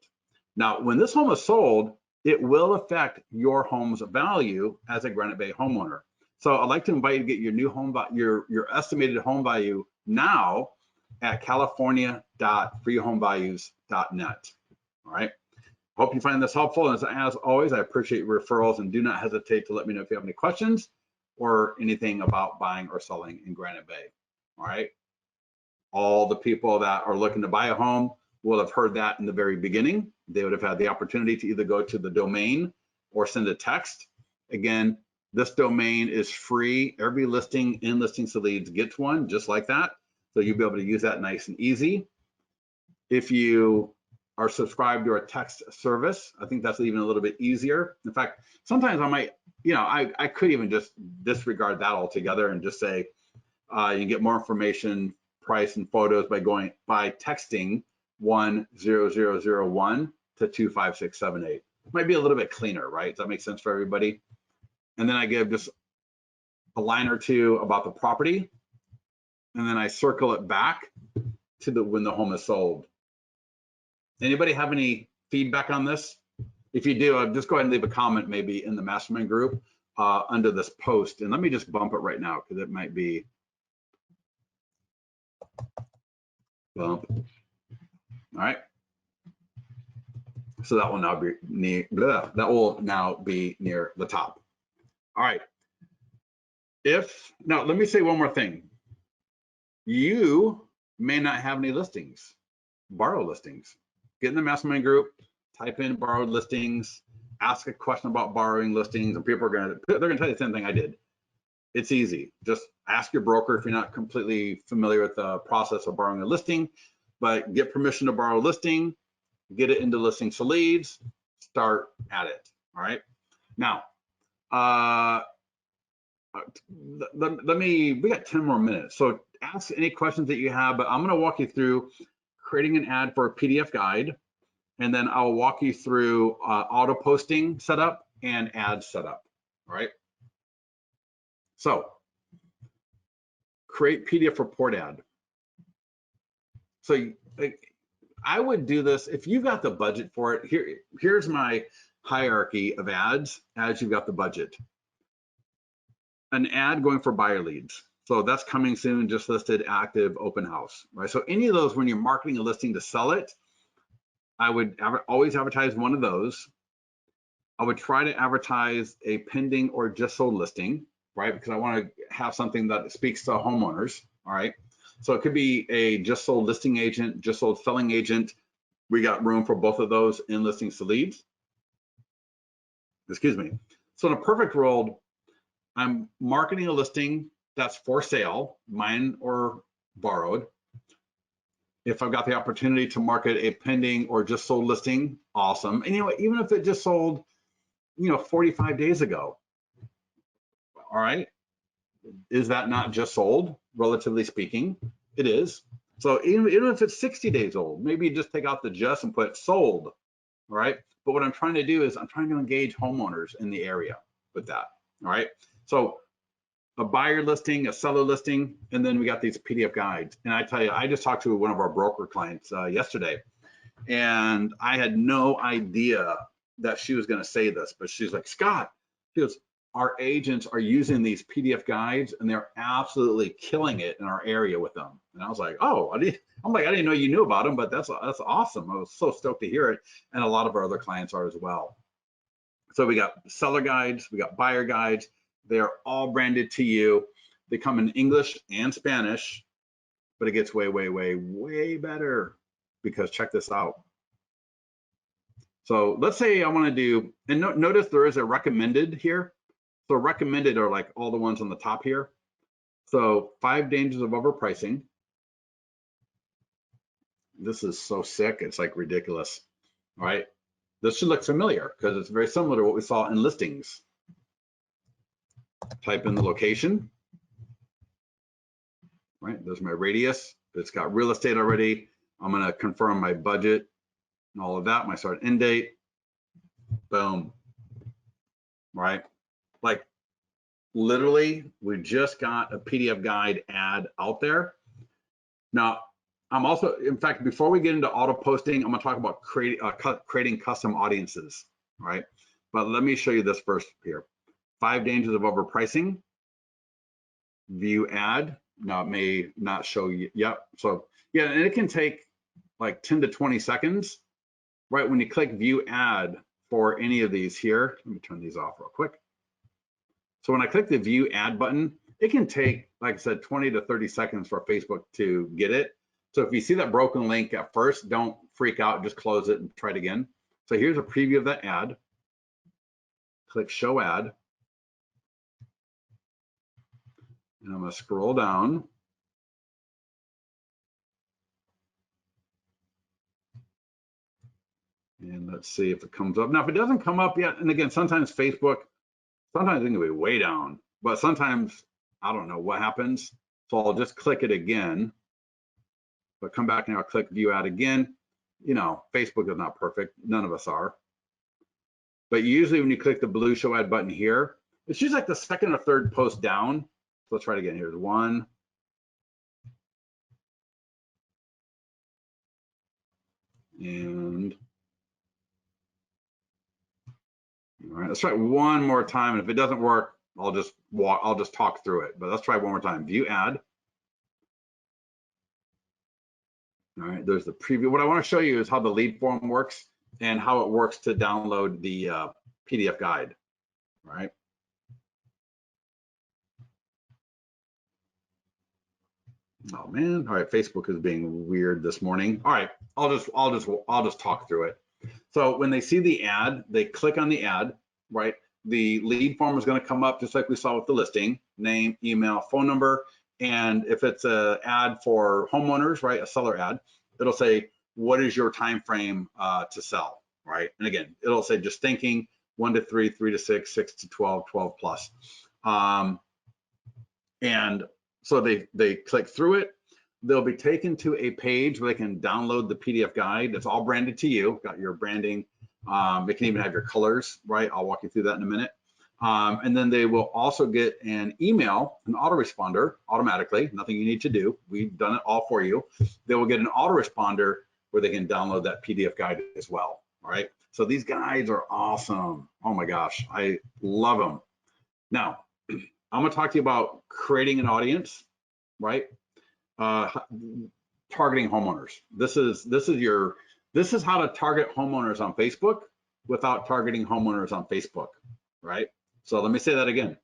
Now, when this home is sold, it will affect your home's value as a Granite Bay homeowner. So I'd like to invite you to get your new home, your estimated home value now at california.freehomevalues.net. All right. Hope you find this helpful. And as always, I appreciate your referrals, and do not hesitate to let me know if you have any questions or anything about buying or selling in Granite Bay. All right. All the people that are looking to buy a home will have heard that in the very beginning. They would have had the opportunity to either go to the domain or send a text. Again, this domain is free. Every listing in Listings to Leads gets one just like that. So you'll be able to use that nice and easy. If you are subscribed to our text service, I think that's even a little bit easier. In fact, sometimes I might, I could even just disregard that altogether and just say, you can get more information, price, and photos by texting 10001 to 25678. Might be a little bit cleaner, right? Does that make sense for everybody? And then I give just a line or two about the property, and then I circle it back to when the home is sold. Anybody have any feedback on this? If you do, just go ahead and leave a comment maybe in the mastermind group under this post. And let me just bump it right now because it might be bump. All right. So that will now be near the top. All right. Now let me say one more thing. You may not have any listings, borrow listings. Get in the mastermind group, type in borrowed listings, ask a question about borrowing listings, and people they're gonna tell you the same thing I did. It's easy. Just ask your broker if you're not completely familiar with the process of borrowing a listing, but get permission to borrow a listing, get it into Listings to Leads, start at it. All right. Now, we got 10 more minutes. So ask any questions that you have, but I'm going to walk you through creating an ad for a PDF guide, and then I'll walk you through auto posting setup and ad setup. All right. So create PDF report ad. So I would do this if you've got the budget for it. Here's my hierarchy of ads as you've got the budget. An ad going for buyer leads. So that's coming soon, just listed, active, open house, right? So any of those, when you're marketing a listing to sell it, I would always advertise one of those. I would try to advertise a pending or just sold listing, right? Because I want to have something that speaks to homeowners, all right? So it could be a just sold listing agent, just sold selling agent. We got room for both of those in Listings to Leads. Excuse me. So in a perfect world, I'm marketing a listing that's for sale, mine or borrowed. If I've got the opportunity to market a pending or just sold listing, awesome. And even if it just sold, 45 days ago, all right, is that not just sold? Relatively speaking, it is. So even if it's 60 days old, maybe just take out the just and put sold, all right? But what I'm trying to do is I'm trying to engage homeowners in the area with that, all right? So a buyer listing, a seller listing, and then we got these PDF guides. And I tell you, I just talked to one of our broker clients yesterday, and I had no idea that she was going to say this, but she's like, Scott, she goes, our agents are using these PDF guides and they're absolutely killing it in our area with them. And I was like, oh, I didn't know you knew about them, but that's awesome. I was so stoked to hear it. And a lot of our other clients are as well. So we got seller guides, we got buyer guides. They're all branded to you. They come in English and Spanish, but it gets way, way, way, way better because check this out. So let's say I want to do, and notice there is a recommended here. So recommended are like all the ones on the top here. So 5 dangers of overpricing. This is so sick, it's like ridiculous, all right? This should look familiar because it's very similar to what we saw in listings. Type in the location, right? There's my radius. It's got real estate already. I'm gonna confirm my budget and all of that, my start end date. Boom, right? Like literally, we just got a PDF guide ad out there. Now, I'm also, in fact, before we get into auto posting, I'm gonna talk about creating custom audiences, right? But let me show you this first here. 5 dangers of overpricing. View ad. Now it may not show you. Yep. So yeah, and it can take like 10 to 20 seconds, right? When you click view ad for any of these here, let me turn these off real quick. So when I click the view ad button, it can take, like I said, 20 to 30 seconds for Facebook to get it. So if you see that broken link at first, don't freak out, just close it and try it again. So here's a preview of that ad. Click show ad. And I'm gonna scroll down. And let's see if it comes up. Now, if it doesn't come up yet, and again, sometimes Facebook, sometimes it can be way down, but sometimes I don't know what happens. So I'll just click it again, but come back and I'll click view ad again. You know, Facebook is not perfect. None of us are. But usually when you click the blue show ad button here, it's usually like the second or third post down. So let's try it again. Here's 1. And all right, let's try it one more time. And if it doesn't work, I'll just talk through it. But let's try it one more time. View ad. All right, there's the preview. What I want to show you is how the lead form works and how it works to download the PDF guide, right? Oh man, all right, Facebook is being weird this morning. All right, I'll just talk through it. So when they see the ad, they click on the ad, right? The lead form is going to come up just like we saw with the listing, name, email, phone number, and if it's an ad for homeowners, right, a seller ad, it'll say, what is your time frame to sell, right? And again, it'll say just thinking 1 to 3, 3 to 6, 6 to 12, 12 plus. And so they click through it. They'll be taken to a page where they can download the PDF guide. It's all branded to you, got your branding. It can even have your colors, right? I'll walk you through that in a minute. And then they will also get an email, an autoresponder automatically, nothing you need to do. We've done it all for you. They will get an autoresponder where they can download that PDF guide as well, all right? So these guides are awesome. Oh my gosh, I love them. Now, I'm gonna talk to you about creating an audience, right? Targeting homeowners. This is how to target homeowners on Facebook without targeting homeowners on Facebook, right? So let me say that again.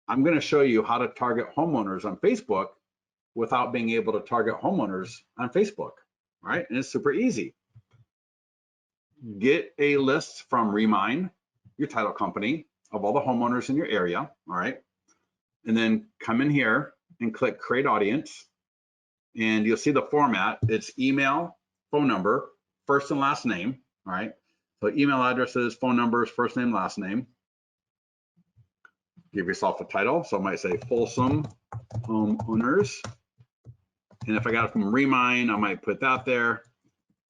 I'm going to show you how to target homeowners on Facebook without being able to target homeowners on Facebook, right? And it's super easy. Get a list from Remine, your title company, of all the homeowners in your area, all right? And then come in here and click create audience. And you'll see the format. It's email, phone number, first and last name, all right? So email addresses, phone numbers, first name, last name. Give yourself a title. So I might say Folsom Homeowners. And if I got it from Remine, I might put that there.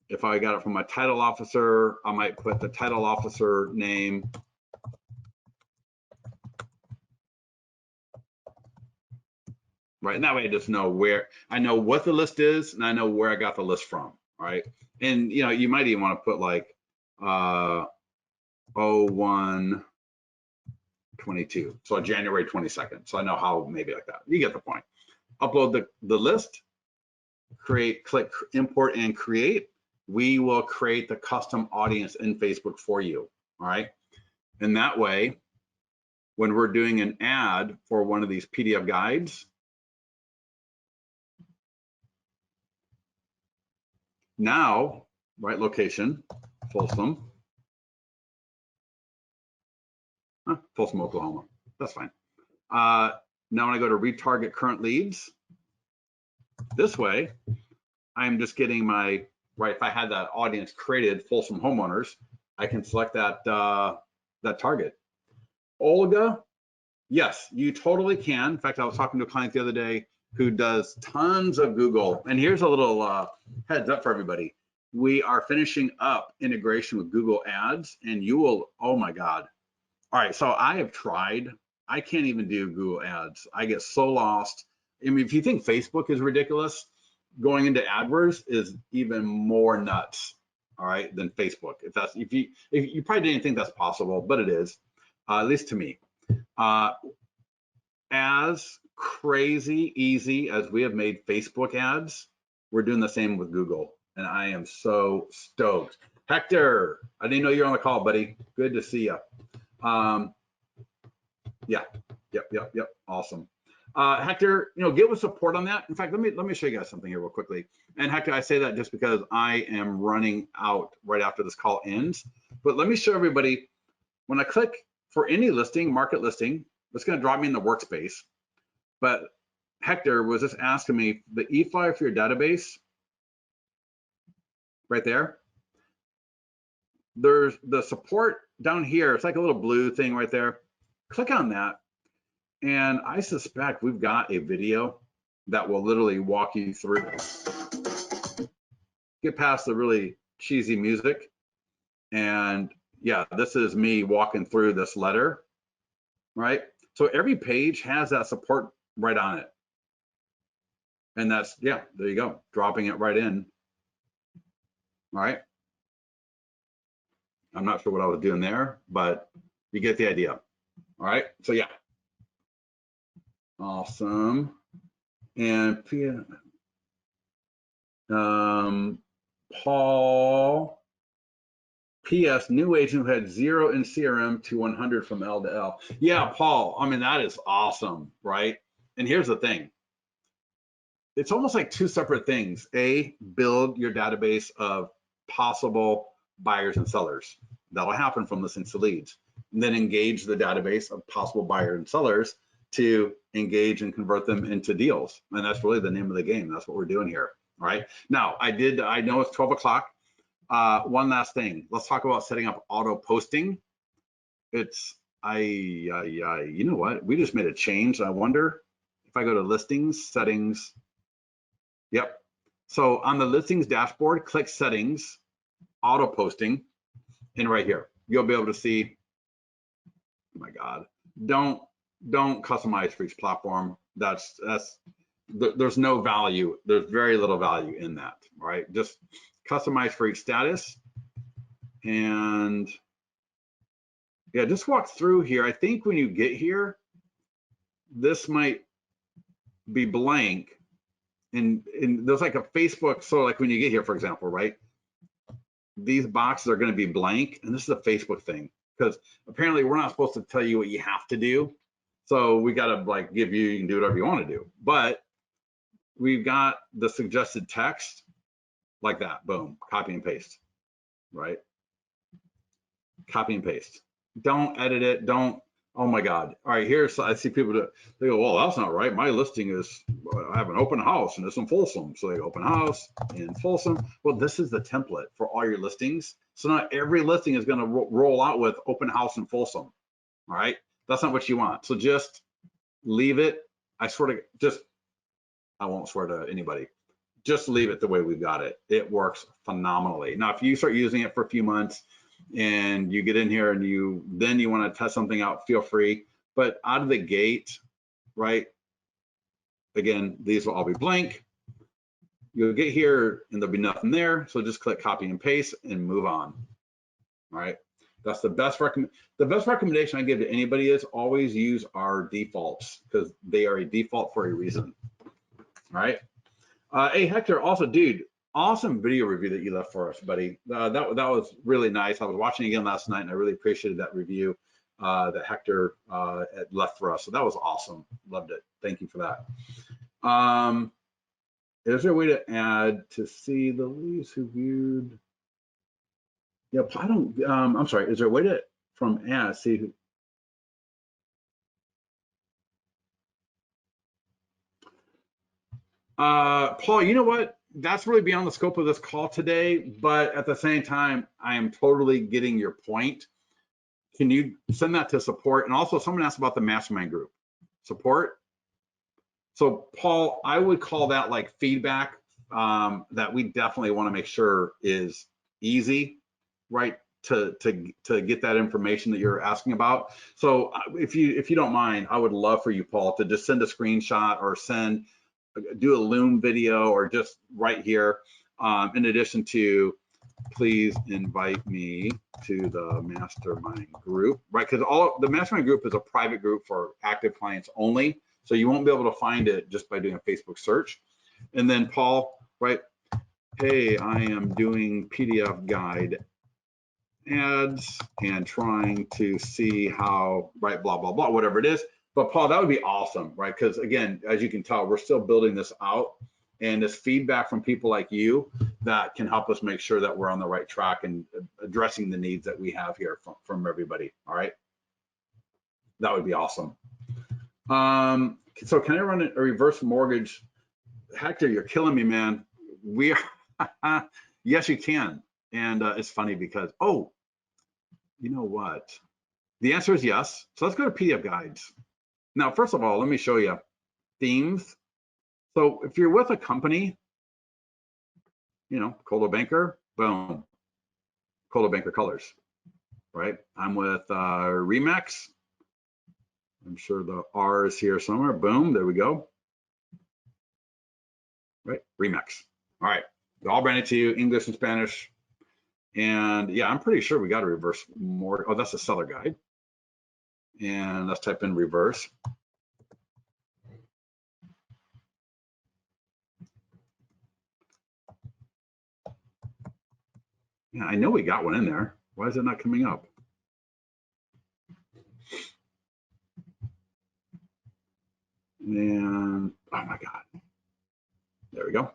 If I got it from my title officer, I might put the title officer name. Right, and that way I just know where, I know what the list is and I know where I got the list from, right? And you know, you might even want to put like 01/22, so January 22nd. So I know how, maybe like that. You get the point. Upload the list, click import and create. We will create the custom audience in Facebook for you, all right? And that way, when we're doing an ad for one of these PDF guides, now, right location, Folsom, Folsom, Oklahoma. That's fine. Now when I go to retarget current leads, this way, I'm just getting my, right, if I had that audience created, Folsom homeowners, I can select that that target. Olga, yes, you totally can. In fact, I was talking to a client the other day who does tons of Google. And here's a little heads up for everybody. We are finishing up integration with Google Ads, and you will, oh my God. All right, so I have tried. I can't even do Google Ads. I get so lost. I mean, if you think Facebook is ridiculous, going into AdWords is even more nuts, all right, than Facebook. If you probably didn't think that's possible, but it is, at least to me. As crazy easy as we have made Facebook ads, we're doing the same with Google, and I am so stoked. Hector, I didn't know you were on the call, buddy. Good to see you. Yeah, yep, awesome. Hector, get with support on that. In fact, let me show you guys something here real quickly. And Hector, I say that just because I am running out right after this call ends. But let me show everybody, when I click for any listing, market listing, it's going to drop me in the workspace. But Hector was just asking me the e-file for your database right there. There's the support down here. It's like a little blue thing right there. Click on that. And I suspect we've got a video that will literally walk you through this. Get past the really cheesy music. And yeah, this is me walking through this letter, right? So every page has that support right on it. And that's, yeah, there you go, dropping it right in. All right. I'm not sure what I was doing there, but you get the idea. All right. So yeah. Awesome. And Paul, PS, new agent who had 0 in CRM to 100 from L to L. Yeah, Paul, I mean, that is awesome, right? And here's the thing. It's almost like two separate things. A, build your database of possible buyers and sellers. That'll happen from listings to leads. And then engage the database of possible buyers and sellers to engage and convert them into deals. And that's really the name of the game. That's what we're doing here. All right. Now, I know it's 12 o'clock. One last thing. Let's talk about setting up auto posting. You know what? We just made a change. I wonder if I go to listings, settings. Yep. So on the listings dashboard, click settings, auto posting, and right here, you'll be able to see, oh my God, don't customize for each platform. There's no value. There's very little value in that, right? Just customize for each status. And yeah, just walk through here. I think when you get here, this might be blank. And there's like a Facebook, so like when you get here, for example, right? These boxes are going to be blank, and this is a Facebook thing, because apparently we're not supposed to tell you what you have to do. So we got to like give you can do whatever you want to do. But we've got the suggested text like that, boom, copy and paste, right? Copy and paste. Don't edit it. Oh my God. All right, here's, I see people they go, well, that's not right. My listing is, I have an open house and it's in Folsom. So they go open house in Folsom. Well, this is the template for all your listings. So not every listing is going to roll out with open house in Folsom. All right. That's not what you want. So just leave it. I won't swear to anybody. Just leave it the way we've got it. It works phenomenally. Now, if you start using it for a few months, and you get in here and then you want to test something out, feel free. But out of the gate, right? Again, these will all be blank. You'll get here and there'll be nothing there. So just click copy and paste and move on. All right. That's the best recommendation I give to anybody is always use our defaults, because they are a default for a reason. All right. Hey, Hector, also, dude, awesome video review that you left for us, buddy. That was really nice. I was watching again last night, and I really appreciated that review that Hector had left for us. So that was awesome. Loved it. Thank you for that. Is there a way to add to see the leads who viewed? Yep, I don't. I'm sorry. Is there a way to from add see who? Paul, you know what? that's really beyond the scope of this call today, but at the same time, I am totally getting your point. Can you send that to support? And also someone asked about the mastermind group. Support? So Paul, I would call that like feedback that we definitely want to make sure is easy, right? To get that information that you're asking about. So if you don't mind, I would love for you, Paul, to just send a screenshot or do a Loom video or just right here. In addition to, please invite me to the mastermind group, right? Because the mastermind group is a private group for active clients only. So you won't be able to find it just by doing a Facebook search. And then Paul, right? Hey, I am doing PDF guide ads and trying to see how, right, blah, blah, blah, whatever it is. But Paul, that would be awesome, right? Because again, as you can tell, we're still building this out, and this feedback from people like you that can help us make sure that we're on the right track and addressing the needs that we have here from everybody. All right, that would be awesome. So can I run a reverse mortgage? Hector, you're killing me, man. We are, yes, you can. And it's funny because, oh, you know what? The answer is yes. So let's go to PDF guides. Now, first of all, let me show you themes. So if you're with a company, you know, Coldwell Banker, boom, Coldwell Banker colors, right? I'm with Remax. I'm sure the R is here somewhere. Boom, there we go. Right, Remax. All right, they're all branded to you, English and Spanish. And yeah, I'm pretty sure we got a reverse mortgage. Oh, that's a seller guide. And let's type in reverse. Yeah, I know we got one in there. Why is it not coming up? And oh my God, there we go.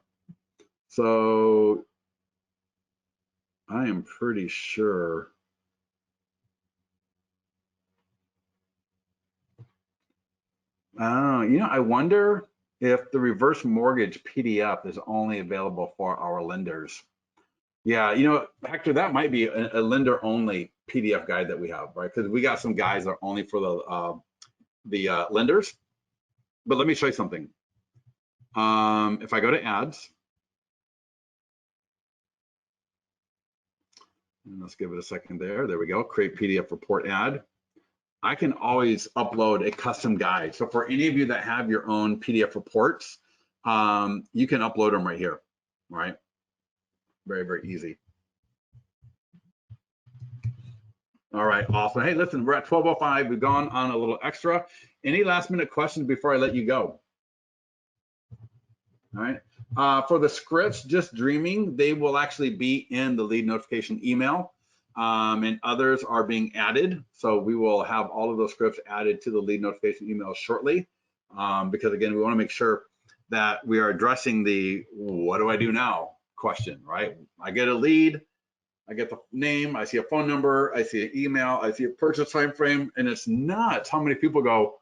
So I am pretty sure. You know, I wonder if the reverse mortgage PDF is only available for our lenders. Yeah, you know, Hector, that might be a lender only PDF guide that we have, right? Because we got some guys that are only for the lenders. But let me show you something. If I go to ads, and let's give it a second there. There we go. Create PDF report ad. I can always upload a custom guide. So for any of you that have your own PDF reports, you can upload them right here, right? Very, very easy. All right, awesome. Hey, listen, we're at 12:05. We've gone on a little extra. Any last minute questions before I let you go? All right. For the scripts, just dreaming, they will actually be in the lead notification email, and others are being added. So we will have all of those scripts added to the lead notification email shortly, because again, we want to make sure that we are addressing the "what do I do now?" question, right? I get a lead, I get the name, I see a phone number, I see an email, I see a purchase time frame, and it's nuts how many people go,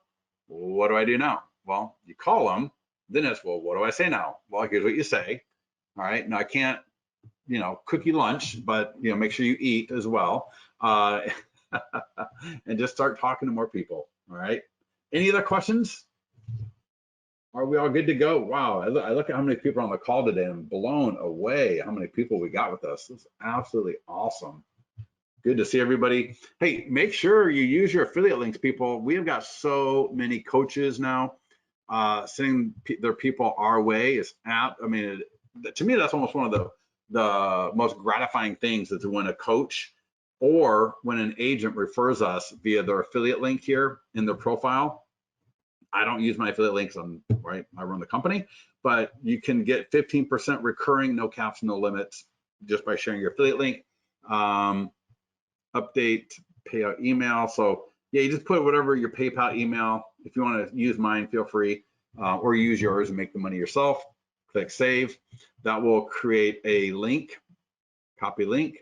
"What do I do now?" Well, you call them. Then it's, well, what do I say now? Well, here's what you say. All right. Now I can't, you know, cook you lunch, but, you know, make sure you eat as well. And just start talking to more people. All right. Any other questions? Are we all good to go? Wow. I look at how many people are on the call today. I'm blown away how many people we got with us. This is absolutely awesome. Good to see everybody. Hey, make sure you use your affiliate links, people. We have got so many coaches now. Sending their people our way is apt. I mean, to me, that's almost one of the most gratifying things is when a coach or when an agent refers us via their affiliate link here in their profile. I don't use my affiliate links right? I run the company, but you can get 15% recurring, no caps, no limits, just by sharing your affiliate link. Update payout email. So yeah, you just put whatever your PayPal email. If you want to use mine, feel free, or use yours and make the money yourself. Click save. That will create a link, copy link,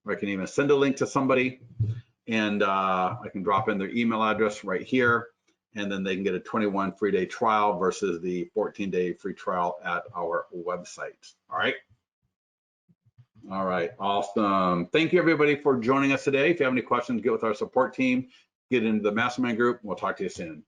or I can even send a link to somebody, and I can drop in their email address right here. and then they can get a 21 free day trial versus the 14-day free trial at our website. All right. All right, awesome. Thank you everybody for joining us today. If you have any questions, get with our support team, get into the mastermind group. We'll talk to you soon.